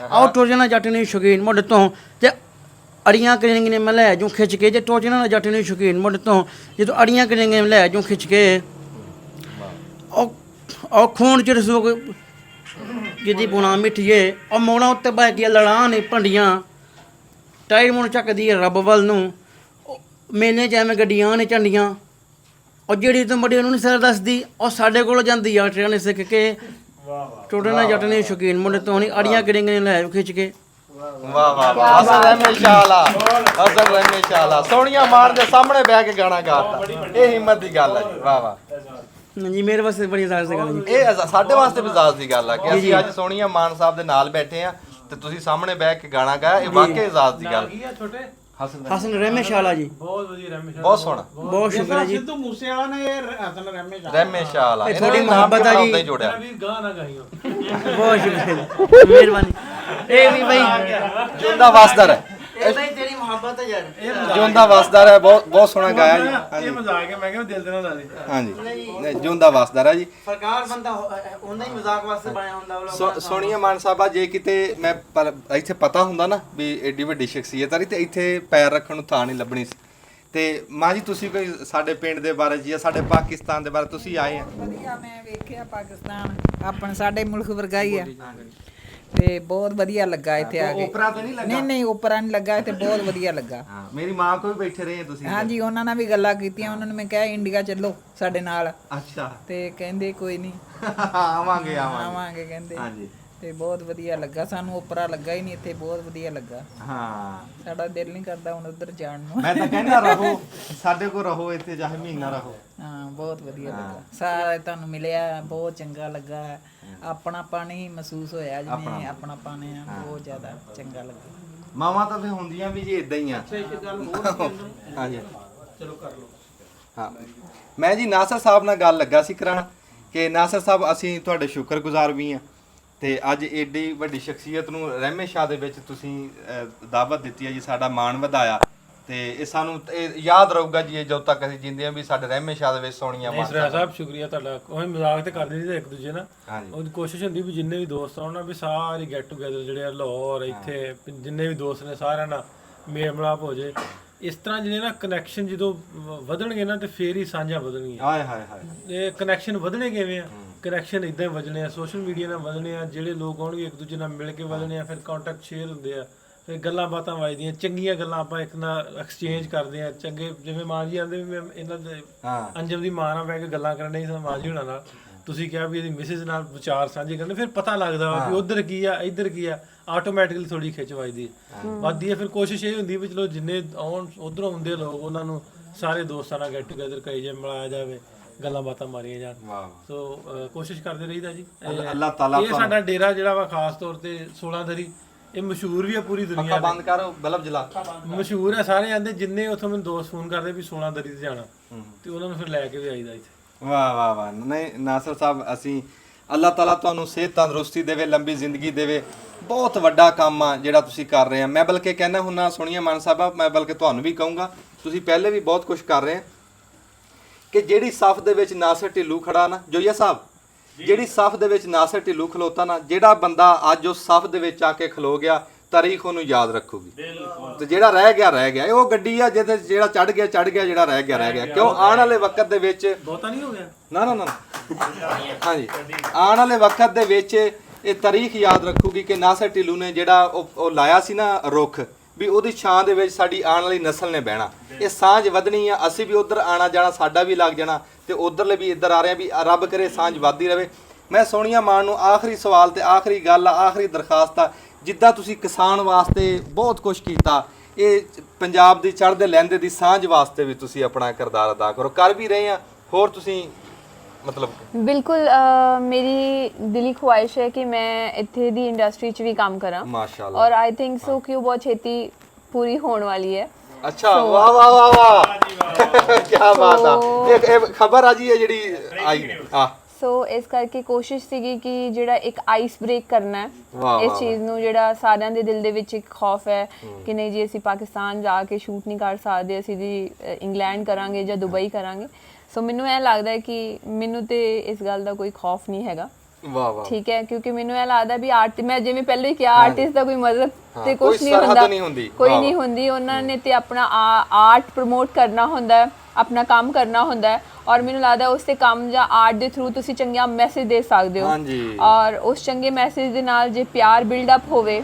ਆਹ ਟੋਚਨਾ ਜੱਟ ਨੇ ਸ਼ੌਕੀਨ ਮੁੱਢ ਤੋਂ, ਤੇ ਅੜੀਆਂ ਕਰੇਂਗੇ ਨੇ ਮੈਂ ਲੈ ਜੂ ਖਿੱਚ ਕੇ, ਜੇ ਟੋਚਨਾ ਜੱਟ ਨੇ ਸ਼ੌਕੀਨ ਮੁੱਢ ਤੋਂ, ਜਦੋਂ ਅੜੀਆਂ ਕਰੇਂਗੇ ਮੈਂ ਲੈ ਜੂ ਖਿੱਚ ਕੇ, ਉਹ ਖੂਨ ਚ ਰਸੂਕ ਜਿਹਦੀ ਪੁਣਾ ਮਿੱਠੀਏ, ਉਹ ਮੋੜਾਂ ਉੱਤੇ ਬਹਿ ਕੇ ਲੜਾਂ ਨੇ ਭੰਡੀਆਂ, ਟਾਇਰ ਮੁੜ ਚੱਕਦੀ ਹੈ ਰੱਬ ਵੱਲ ਨੂੰ, ਮੇਲੇ ਚ ਐਵੇਂ ਗੱਡੀਆਂ ਨੇ ਝੰਡੀਆਂ, ਉਹ ਜਿਹੜੀ ਤੋਂ ਵੱਡੀ ਉਹਨੂੰ ਨਹੀਂ ਸਰ ਦੱਸਦੀ, ਉਹ ਸਾਡੇ ਕੋਲ ਜਾਂਦੀ ਆ ਟ੍ਰੇਨ ਸਿੱਖ ਕੇ, ਟੋਟੇ ਨਾਲ ਜੱਟ ਨੇ ਸ਼ੌਕੀਨ ਮੁੰਡੇ ਤੋਂ ਨਹੀਂ ਅੜੀਆਂ ਕਰੇਂਗੇ ਲੈ ਖਿੱਚ ਕੇ। ਵਾਹ ਵਾਹ ਵਾਹ। ਹਸਨ ਰਹਿਮੇ ਸ਼ਾਲਾ, ਹਸਨ ਰਹਿਮੇ ਸ਼ਾਲਾ ਸੋਨੀਆ ਮਾਨ ਦੇ ਸਾਹਮਣੇ ਬਹਿ ਕੇ ਗਾਣਾ ਗਾਤਾ, ਇਹ ਹਿੰਮਤ ਦੀ ਗੱਲ ਹੈ ਜੀ। ਵਾਹ ਵਾਹ ਜੀ ਮੇਰੇ ਵਾਸਤੇ ਬੜੀ ਜ਼ਾਰ ਦੀ ਗੱਲ ਜੀ। ਇਹ ਸਾਡੇ ਵਾਸਤੇ ਵੀ ਇਜਾਜ਼ ਦੀ ਗੱਲ ਆ ਕਿ ਅਸੀਂ ਅੱਜ ਸੋਨੀਆ ਮਾਨ ਸਾਹਿਬ ਦੇ ਨਾਲ ਬੈਠੇ ਆ, ਤੇ ਤੁਸੀਂ ਸਾਹਮਣੇ ਬਹਿ ਕੇ ਗਾਣਾ ਗਾਇਆ, ਇਹ ਵਾਕਈ ਇਜਾਜ਼ ਦੀ ਗੱਲ। ਕੀ ਆ ਛੋਟੇ? ਹਸਨ ਰਹਿਮੇ ਸ਼ਾਲਾ ਜੀ, ਬਹੁਤ ਵਧੀਆ ਰਹਿਮੇ। ਬਹੁਤ ਸੋਹਣਾ, ਬਹੁਤ ਸ਼ੁਕਰ ਹੈ ਜੀ। ਸਿੱਧੂ ਮੂਸੇਵਾਲਾ ਨੇ ਇਹ ਹਸਨ ਰਹਿਮੇ ਸ਼ਾਹ ਰਹਿਮੇ ਸ਼ਾਲਾ ਇਹ ਤੁਹਾਡੀ ਮੁਹੱਬਤ ਆ ਜੀ। ਹੀ ਜੋੜਿਆ। ਵੀ ਗਾਹ ਨਾ ਗਾਈਓ। ਬਹੁਤ ਸ਼ੁਕਰ ਹੈ ਜੀ, ਮਿਹਰਬਾਨੀ। ਇਹ ਵੀ ਬਈ ਜਿੰਦਾ ਵਸਦਾ ਹੈ, ਇਹ ਬਈ ਤੇਰੀ ਮੁਹੱਬਤ ਹੈ ਯਾਰ। ਜਿਉਂਦਾ ਵਸਦਾ ਹੈ, ਬਹੁਤ ਬਹੁਤ ਸੋਹਣਾ ਗਾਇਆ ਜੀ। ਇਹ ਮਜ਼ਾਕ ਹੈ, ਮੈਂ ਕਿਹਾ ਦਿਲ ਦੇ ਨਾਲ ਲਾ ਦੇ। ਹਾਂਜੀ ਨਹੀਂ, ਜਿਉਂਦਾ ਵਸਦਾ ਹੈ ਜੀ। ਫਰਕਾਰ ਬੰਦਾ ਹੁੰਦਾ ਹੀ ਮਜ਼ਾਕ ਵਾਸਤੇ ਬਣਿਆ ਹੁੰਦਾ ਉਹ। ਸੋਨੀਆ ਮਾਨ ਸਾਹਿਬਾ, ਜੇ ਕਿਤੇ ਮੈਂ ਇੱਥੇ ਪਤਾ ਹੁੰਦਾ ਨਾ ਵੀ ਏਡੀ ਵੱਡੀ ਸ਼ਖਸੀਅਤ ਆ ਤੇ ਇੱਥੇ ਪੈਰ ਰੱਖਣ ਨੂੰ ਥਾਂ ਨਹੀਂ ਲੱਭਣੀ ਸੀ। ਤੇ ਮਾਂ ਜੀ ਤੁਸੀਂ ਕੋਈ ਸਾਡੇ ਪਿੰਡ ਦੇ ਬਾਰੇ ਜਾਂ ਸਾਡੇ ਪਾਕਿਸਤਾਨ ਦੇ ਬਾਰੇ ਤੁਸੀਂ ਆਏ ਆ? ਵਧੀਆ, ਮੈਂ ਵੇਖਿਆ ਪਾਕਿਸਤਾਨ ਆਪਣਾ ਸਾਡੇ ਮੁਲਕ ਵਰਗਾ ਹੀ ਆ, ਤੇ ਬਹੁਤ ਵਧੀਆ ਲੱਗਾ ਇੱਥੇ ਆ ਕੇ। ਓਪਰਾ ਤਾਂ ਨਹੀਂ ਲੱਗਾ? ਨਹੀਂ ਓਪਰਾ ਨਹੀਂ ਲੱਗਾ ਇੱਥੇ, ਬਹੁਤ ਵਧੀਆ ਲੱਗਾ। ਹਾਂ, ਮੇਰੀ ਮਾਂ ਕੋਲ ਵੀ ਬੈਠੇ ਰਹੇ ਤੁਸੀਂ? ਹਾਂਜੀ, ਉਹਨਾਂ ਨਾਲ ਵੀ ਗੱਲਾਂ ਕੀਤੀਆਂ, ਉਹਨਾਂ ਨੂੰ ਮੈਂ ਕਿਹਾ ਇੰਡੀਆ ਚੱਲੋ ਸਾਡੇ ਨਾਲ, ਅੱਛਾ। ਤੇ ਕਹਿੰਦੇ ਕੋਈ ਨਹੀਂ ਆਵਾਂਗੇ ਆਵਾਂਗੇ ਕਹਿੰਦੇ। ਹਾਂਜੀ, ਤੇ ਬਹੁਤ ਵਧੀਆ ਲੱਗਾ ਸਾਨੂੰ, ਓਪਰਾ ਲੱਗਾ ਹੀ ਨਹੀਂ ਇੱਥੇ, ਬਹੁਤ ਵਧੀਆ ਲੱਗਾ। ਹਾਂ ਸਾਡਾ ਦਿਲ ਨਹੀਂ ਕਰਦਾ ਹੁਣ ਉੱਧਰ ਜਾਣ ਨੂੰ। ਮੈਂ ਤਾਂ ਕਹਿੰਦਾ ਰਹੋ, ਸਾਡੇ ਕੋਲ ਰਹੋ ਇੱਥੇ, ਚਾਹੇ ਮਹੀਨਾ ਰਹੋ। ਹਾਂ, ਬਹੁਤ ਵਧੀਆ ਲੱਗਾ, ਸਾਰਾ ਤੁਹਾਨੂੰ ਮਿਲਿਆ, ਬਹੁਤ ਚੰਗਾ ਲੱਗਾ, ਆਪਣਾ ਪਾਣੀ ਮਹਿਸੂਸ ਹੋਇਆ, ਜਿਵੇਂ ਆਪਣਾ ਪਾਣੀ ਆ, ਬਹੁਤ ਜ਼ਿਆਦਾ ਚੰਗਾ ਲੱਗਾ। ਮਾਵਾਂ ਤਾਂ ਫੇ ਹੁੰਦੀਆਂ ਵੀ ਜੀ ਇਦਾਂ ਹੀ ਆ। ਹਾਂਜੀ ਚਲੋ ਕਰ ਲਓ। ਹਾਂ, ਮੈਂ ਜੀ ਨਾਸਰ ਸਾਹਿਬ ਨਾਲ ਗੱਲ ਲੱਗਾ ਸੀ ਕਰਾਂ ਕਿ ਨਾਸਰ ਸਾਹਿਬ ਅਸੀਂ ਤੁਹਾਡੇ ਸ਼ੁਕਰਗੁਜ਼ਾਰ ਵੀ ਆ, ਤੇ ਅੱਜ ਏਡੀ ਵੱਡੀ ਸ਼ਖਸੀਅਤ ਨੂੰ ਰਹਿਮੇ ਸ਼ਾਹ ਦੇ ਵਿੱਚ ਤੁਸੀਂ ਦਾਵਤ ਦਿੱਤੀ ਹੈ ਜੀ, ਸਾਡਾ ਮਾਣ ਵਧਾਇਆ, ਤੇ ਇਹ ਸਾਨੂੰ ਇਹ ਯਾਦ ਰਹੂਗਾ ਜੀ ਜਦੋਂ ਤੱਕ ਅਸੀਂ ਜਿੰਦੇ ਆ ਵੀ ਸਾਡੇ ਰਹਿਮੇ ਸ਼ਾਹ ਦੇ ਵਿੱਚ ਸੋਨੀਆ ਮਾਨ ਇਸਰਾ ਸਾਹਿਬ ਸ਼ੁਕਰੀਆ ਤੁਹਾਡਾ। ਕੋਈ ਮਜ਼ਾਕ ਤੇ ਕਰਦੇ ਨਹੀਂ ਇੱਕ ਦੂਜੇ ਨਾਲ। ਹਾਂਜੀ। ਉਹਦੀ ਕੋਸ਼ਿਸ਼ ਹੁੰਦੀ ਵੀ ਜਿੰਨੇ ਵੀ ਦੋਸਤ ਆਉਣ ਨਾ, ਵੀ ਸਾਰੇ ਗੈਟ ਟੂਗੇਦਰ ਜਿਹੜੇ ਆ ਲਾਹੌਰ ਇੱਥੇ ਜਿੰਨੇ ਵੀ ਦੋਸਤ ਨੇ ਸਾਰਿਆਂ ਨਾਲ ਮੇਲ ਮਿਲਾਪ ਹੋ ਜੇ। ਇਸ ਤਰ੍ਹਾਂ ਜਿਹੜੇ ਨਾ ਕਨੈਕਸ਼ਨ ਜਦੋਂ ਵਧਣਗੇ ਨਾ, ਤੇ ਫੇਰ ਹੀ ਸਾਂਝਾਂ ਵਧਣਗੀਆਂ। ਹਾਏ ਹਾਏ ਹਾਏ। ਇਹ ਕਨੈਕਸ਼ਨ ਵਧਣੇ ਕਿਵੇਂ ਆ? ਕਨੈਕਸ਼ਨ ਇਦਾਂ ਹੀ ਵਧਣੇ ਆ, ਸੋਸ਼ਲ ਮੀਡੀਆ ਨਾਲ ਵਧਣੇ ਆ, ਜਿਹੜੇ ਲੋਕ ਆਉਣਗੇ ਇੱਕ ਦੂਜੇ ਨਾਲ ਮਿਲ ਕੇ ਵਧਣੇ ਆ, ਫਿਰ ਕੰਟੈਕਟ ਸ਼ੇਅਰ ਹੁੰਦੇ ਆ, ਫਿਰ ਗੱਲਾਂ ਬਾਤਾਂ ਵੱਜਦੀਆਂ, ਚੰਗੀਆਂ ਗੱਲਾਂ ਆਪਾਂ ਇੱਕ ਨਾਲ ਐਕਸਚੇਂਜ ਕਰਦੇ ਆ। ਚੰਗੇ ਜਿਵੇਂ ਮਾਂ ਜੀ ਆਂਦੇ ਵੀ ਮੈਂ ਇਹਨਾਂ ਦੇ ਅੰਜਮ ਦੀ ਮਾਂ ਨਾਲ ਬਹਿ ਕੇ ਗੱਲਾਂ ਕਰਨ ਨਹੀਂ ਮਾਂ ਜੀ ਹੁਣਾਂ ਨਾਲ, ਤੁਸੀਂ ਕਿਹਾ ਵੀ ਇਹਦੀ ਮਿਸਿਸ ਨਾਲ ਵਿਚਾਰ ਸਾਂਝੇ ਕਰਨੇ, ਫਿਰ ਪਤਾ ਲੱਗਦਾ ਵਾ ਵੀ ਉਧਰ ਕੀ ਆ ਇੱਧਰ ਕੀ ਆ, ਆਟੋਮੈਟਿਕਲੀ ਥੋੜੀ ਖਿੱਚ ਵੱਜਦੀ ਵੱਧਦੀ ਹੈ। ਫਿਰ ਕੋਸ਼ਿਸ਼ ਇਹ ਹੁੰਦੀ ਵੀ ਚਲੋ ਜਿੰਨੇ ਆਉਣ ਉਧਰੋਂ ਆਉਂਦੇ ਲੋਕ ਉਹਨਾਂ ਨੂੰ ਸਾਰੇ ਦੋਸਤਾਂ ਨਾਲ ਗੈਟ ਟੂਗੇਦਰ ਕਰੀ ਜੇ, ਮਿਲਾਇਆ ਜਾਵੇ, ਗੱਲਾਂ ਬਾਤਾਂ ਮਾਰੀਆਂ ਜਾਣ। ਸੋ ਕੋਸ਼ਿਸ਼ ਕਰਦੇ ਰਹੀਦਾ ਜੀ। ਅੱਲਾਹ ਤਾਲਾ ਇਹ ਸਾਡਾ ਡੇਰਾ ਜਿਹੜਾ ਵਾ ਖਾਸ ਤੌਰ ਤੇ 16 ਦਰੀ, ਇਹ ਮਸ਼ਹੂਰ ਵੀ ਆ ਪੂਰੀ ਦੁਨੀਆ ਬੰਦ ਕਰੋ ਬਲਬ ਜਲਾ, ਮਸ਼ਹੂਰ ਹੈ। ਸਾਰੇ ਆਂਦੇ ਜਿੰਨੇ ਉੱਥੋਂ ਮੈਨੂੰ ਦੋਸਤ ਫੋਨ ਕਰਦੇ ਵੀ 16 ਦਰੀ ਤੇ ਜਾਣਾ, ਤੇ ਉਹਨਾਂ ਨੂੰ ਫਿਰ ਲੈ ਕੇ ਵੀ ਆਈਦਾ ਇੱਥੇ। ਵਾਹ ਵਾਹ ਵਾਹ। ਨਹੀਂ ਨਾਸਰ ਸਾਹਿਬ, ਅਸੀਂ ਅੱਲਾਹ ਤਾਲਾ ਤੁਹਾਨੂੰ ਸਿਹਤ ਤੰਦਰੁਸਤੀ ਦੇਵੇ, ਲੰਬੀ ਜ਼ਿੰਦਗੀ ਦੇਵੇ। ਬਹੁਤ ਵੱਡਾ ਕੰਮ ਆ ਜਿਹੜਾ ਤੁਸੀਂ ਕਰ ਰਹੇ ਆ। ਮੈਂ ਬਲਕਿ ਕਹਿੰਦਾ ਹੁੰਨਾ ਸੋਹਣੀਆ ਮਾਨ ਸਾਹਿਬਾ, ਮੈਂ ਬਲਕਿ ਤੁਹਾਨੂੰ ਵੀ ਕਹੂੰਗਾ, ਤੁਸੀਂ ਪਹਿਲੇ ਵੀ ਬਹੁਤ ਕੁਝ ਕਰ ਰਹੇ ਆ ਕਿ ਜਿਹੜੀ ਸਫ਼ ਦੇ ਵਿੱਚ ਨਾਸਰ ਢਿੱਲੂ ਖੜਾ ਨਾ, ਜੋਈਆ ਸਾਹਿਬ, ਜਿਹੜੀ ਸਫ਼ ਦੇ ਵਿੱਚ ਨਾਸਰ ਢਿੱਲੂ ਖਲੋਤਾ ਨਾ, ਜਿਹੜਾ ਬੰਦਾ ਅੱਜ ਉਸ ਸਫ਼ ਦੇ ਵਿੱਚ ਆ ਕੇ ਖਲੋ ਗਿਆ, ਤਾਰੀਖ ਉਹਨੂੰ ਯਾਦ ਰੱਖੂਗੀ। ਤੇ ਜਿਹੜਾ ਰਹਿ ਗਿਆ ਇਹ ਉਹ ਗੱਡੀ ਆ ਜਿਹਦੇ ਜਿਹੜਾ ਚੜ ਗਿਆ, ਜਿਹੜਾ ਰਹਿ ਗਿਆ। ਕਿਉਂ ਆਉਣ ਵਾਲੇ ਵਕਤ ਦੇ ਵਿੱਚ ਬਹੁਤਾ ਨਹੀਂ ਹੋ ਗਿਆ ਨਾ ਹਾਂਜੀ, ਆਉਣ ਵਾਲੇ ਵਕਤ ਦੇ ਵਿੱਚ ਇਹ ਤਾਰੀਖ ਯਾਦ ਰੱਖੂਗੀ ਕਿ ਨਾਸਰ ਢਿੱਲੂ ਨੇ ਜਿਹੜਾ ਉਹ ਲਾਇਆ ਸੀ ਨਾ ਰੁੱਖ, ਵੀ ਉਹਦੀ ਛਾਂ ਦੇ ਵਿੱਚ ਸਾਡੀ ਆਉਣ ਵਾਲੀ ਨਸਲ ਨੇ ਬਹਿਣਾ। ਇਹ ਸਾਂਝ ਵਧਣੀ ਆ, ਅਸੀਂ ਵੀ ਉਧਰ ਆਣਾ ਜਾਣਾ, ਸਾਡਾ ਵੀ ਲੱਗ ਜਾਣਾ, ਤੇ ਉਧਰਲੇ ਵੀ ਇੱਧਰ ਆ ਰਹੇ ਆ, ਵੀ ਰੱਬ ਕਰੇ ਸਾਂਝ ਵੱਧਦੀ ਰਹੇ। ਮੈਂ ਸੋਹਣੀਆ ਮਾਨ ਨੂੰ ਆਖਰੀ ਸਵਾਲ ਤੇ ਆਖਰੀ ਗੱਲ, ਆਖਰੀ ਦਰਖਾਸਤ ਆ, ਜਿੱਦਾਂ ਤੁਸੀਂ ਕਿਸਾਨ ਵਾਸਤੇ ਬਹੁਤ ਕੁਝ ਕੀਤਾ, ਇਹ ਪੰਜਾਬ ਦੀ ਚੜ੍ਹਦੇ ਲਹਿੰਦੇ ਦੀ ਸਾਂਝ ਵਾਸਤੇ ਵੀ ਤੁਸੀਂ ਆਪਣਾ ਕਿਰਦਾਰ ਅਦਾ ਕਰੋ, ਕਰ ਵੀ ਰਹੇ ਆ। ਹੋਰ ਤੁਸੀਂ ਮਤਲਬ ਬਿਲਕੁਲ ਮੇਰੀ ਦਿਲੀ ਖੁਆਇਸ਼ ਹੈ ਕਿ ਮੈਂ ਇੱਥੇ ਦੀ ਇੰਡਸਟਰੀ 'ਚ ਵੀ ਕੰਮ ਕਰਾਂ, ਮਾਸ਼ਾਅੱਲਾ। ਔਰ ਆਈ ਥਿੰਕ ਸੋ ਕਿ ਉਹ ਬਹੁਤ ਛੇਤੀ ਪੂਰੀ ਹੋਣ ਵਾਲੀ ਹੈ। ਅੱਛਾ, ਵਾਹ ਵਾਹ ਵਾਹ ਵਾਹ, ਕੀ ਬਾਤ ਆ। ਇਹ ਖਬਰ ਆ ਜੀ ਇਹ ਜਿਹੜੀ ਆਈ ਆ। ਸੋ ਇਸ ਕਰਕੇ ਕੋਸ਼ਿਸ਼ ਸੀਗੀ ਕਿ ਜਿਹੜਾ ਇੱਕ ਆਈਸ ਬ੍ਰੇਕ ਕਰਨਾ ਹੈ ਵਾਹ ਇਸ ਚੀਜ਼ ਨੂੰ, ਜਿਹੜਾ ਸਾਰਿਆਂ ਦੇ ਦਿਲ ਦੇ ਵਿੱਚ ਇੱਕ ਖੌਫ ਹੈ ਕਿ ਨਹੀਂ ਜੀ ਅਸੀਂ ਪਾਕਿਸਤਾਨ ਜਾ ਕੇ ਸ਼ੂਟ ਨਹੀਂ ਕਰ ਸਕਦੇ, ਅਸੀਂ ਜੀ ਇੰਗਲੈਂਡ ਕਰਾਂਗੇ ਜਾਂ ਦੁਬਈ ਕਰਾਂਗੇ। ਸੋ ਮੈਨੂੰ ਇਹ ਲੱਗਦਾ ਹੈ ਕਿ ਮੈਨੂੰ ਤੇ ਇਸ ਗੱਲ ਦਾ ਕੋਈ ਖੌਫ ਨਹੀਂ ਹੈਗਾ। ਵਾਹ ਵਾਹ, ਠੀਕ ਹੈ, ਕਿਉਂਕਿ ਮੈਨੂੰ ਇਹ ਲੱਗਦਾ ਵੀ ਆਰਟ, ਮੈਂ ਜਿਵੇਂ ਪਹਿਲੇ ਹੀ ਕਿਹਾ, ਆਰਟਿਸਟ ਦਾ ਕੋਈ ਮਤਲਬ ਤੇ ਕੁਝ ਨਹੀਂ ਹੁੰਦਾ, ਕੋਈ ਨਹੀਂ ਹੁੰਦੀ। ਉਹਨਾਂ ਨੇ ਤੇ ਆਪਣਾ ਆਰਟ ਪ੍ਰਮੋਟ ਕਰਨਾ ਹੁੰਦਾ ਹੈ, ਆਪਣਾ ਕੰਮ ਕਰਨਾ ਹੁੰਦਾ ਹੈ, ਔਰ ਮੈਨੂੰ ਲੱਗਦਾ ਉਸ ਤੇ ਕੰਮ ਜਾਂ ਆਰਟ ਦੇ ਥਰੂ ਤੁਸੀਂ ਚੰਗਾ ਮੈਸੇਜ ਦੇ ਸਕਦੇ ਹੋ। ਔਰ ਉਸ ਚੰਗੇ ਮੈਸੇਜ ਦੇ ਨਾਲ ਜੇ ਪਿਆਰ ਬਿਲਡ ਅਪ ਹੋਵੇ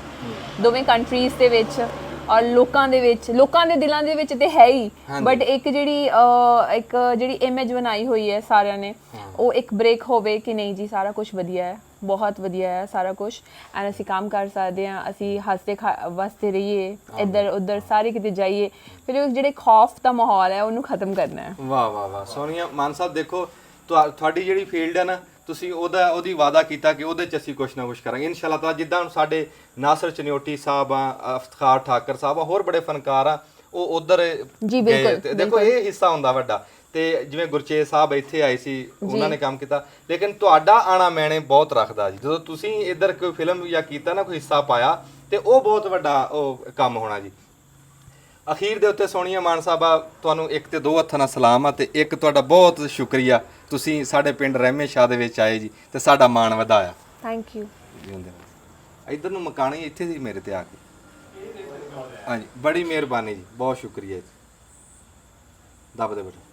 ਦੋਵੇਂ ਕੰਟਰੀਜ਼ ਦੇ ਵਿੱਚ ਔਰ ਲੋਕਾਂ ਦੇ ਵਿੱਚ, ਲੋਕਾਂ ਦੇ ਦਿਲਾਂ ਦੇ ਵਿੱਚ ਤੇ ਹੈ ਹੀ, ਬਟ ਇੱਕ ਜਿਹੜੀ ਇਮੇਜ ਬਣਾਈ ਹੋਈ ਹੈ ਸਾਰਿਆਂ ਨੇ, ਉਹ ਇੱਕ ਬ੍ਰੇਕ ਹੋਵੇ ਕਿ ਨਹੀਂ ਜੀ ਸਾਰਾ ਕੁਝ ਵਧੀਆ ਹੈ, ਬਹੁਤ ਵਧੀਆ ਹੈ ਸਾਰਾ ਕੁਝ, ਐਂਡ ਅਸੀਂ ਕੰਮ ਕਰ ਸਕਦੇ ਹਾਂ, ਅਸੀਂ ਹੱਸਦੇ ਵਸਦੇ ਰਹੀਏ, ਇੱਧਰ ਉੱਧਰ ਸਾਰੇ ਕਿਤੇ ਜਾਈਏ। ਫਿਰ ਉਹ ਜਿਹੜੇ ਖੌਫ ਦਾ ਮਾਹੌਲ ਹੈ ਉਹਨੂੰ ਖਤਮ ਕਰਨਾ ਹੈ। ਵਾਹ ਵਾਹ ਵਾਹ। ਸੋਹਣੀਆ ਮਾਨ ਸਾਹਿਬ, ਦੇਖੋ ਤੁਹਾਡੀ ਜਿਹੜੀ ਫੀਲਡ ਹੈ ਨਾ, ਤੁਸੀਂ ਉਹਦੀ ਵਾਅਦਾ ਕੀਤਾ ਕਿ ਉਹਦੇ 'ਚ ਅਸੀਂ ਕੁਛ ਨਾ ਕੁਛ ਕਰਾਂਗੇ ਇਨਸ਼ਾਅੱਲਾ ਤਾਲਾ। ਜਿੱਦਾਂ ਹੁਣ ਸਾਡੇ ਨਾਸਰ ਚਨਿਓਟੀ ਸਾਹਿਬ ਆ, ਇਫਤਖਾਰ ਠਾਕਰ ਸਾਹਿਬ ਆ, ਹੋਰ ਬੜੇ ਫਨਕਾਰ ਆ, ਉਹ ਉਧਰ ਗਏ। ਦੇਖੋ ਇਹ ਹਿੱਸਾ ਹੁੰਦਾ ਵੱਡਾ। ਤੇ ਜਿਵੇਂ ਗੁਰਚੇਤ ਸਾਹਿਬ ਇੱਥੇ ਆਏ ਸੀ, ਉਹਨਾਂ ਨੇ ਕੰਮ ਕੀਤਾ, ਲੇਕਿਨ ਤੁਹਾਡਾ ਆਣਾ ਮੈਨੇ ਬਹੁਤ ਰੱਖਦਾ ਜੀ। ਜਦੋਂ ਤੁਸੀਂ ਇੱਧਰ ਕੋਈ ਫਿਲਮ ਜਾਂ ਕੀਤਾ ਨਾ, ਕੋਈ ਹਿੱਸਾ ਪਾਇਆ, ਤੇ ਉਹ ਬਹੁਤ ਵੱਡਾ ਉਹ ਕੰਮ ਹੋਣਾ ਜੀ। ਅਖੀਰ ਦੇ ਉੱਤੇ ਸੋਹਣੀਆ ਮਾਨ ਸਾਹਿਬਾ, ਤੁਹਾਨੂੰ ਇੱਕ ਤੇ ਦੋ ਹੱਥਾਂ ਨਾਲ ਸਲਾਮ ਆ, ਤੇ ਇੱਕ ਤੁਹਾਡਾ ਬਹੁਤ ਸ਼ੁਕਰੀਆ, ਤੁਸੀਂ ਸਾਡੇ ਪਿੰਡ ਰਹਿਮੇ ਸ਼ਾਹ ਦੇ ਵਿੱਚ ਆਏ ਜੀ ਤੇ ਸਾਡਾ ਮਾਣ ਵਧਾਇਆ। Thank you. ਇੱਧਰ ਨੂੰ ਮਕਾਨੀ ਇੱਥੇ ਸੀ ਮੇਰੇ ਤੇ ਆ ਕੇ। ਹਾਂਜੀ, ਬੜੀ ਮਿਹਰਬਾਨੀ ਜੀ, ਬਹੁਤ ਸ਼ੁਕਰੀਆ ਜੀ। ਦੱਬ ਦੇ ਬੇਟਾ।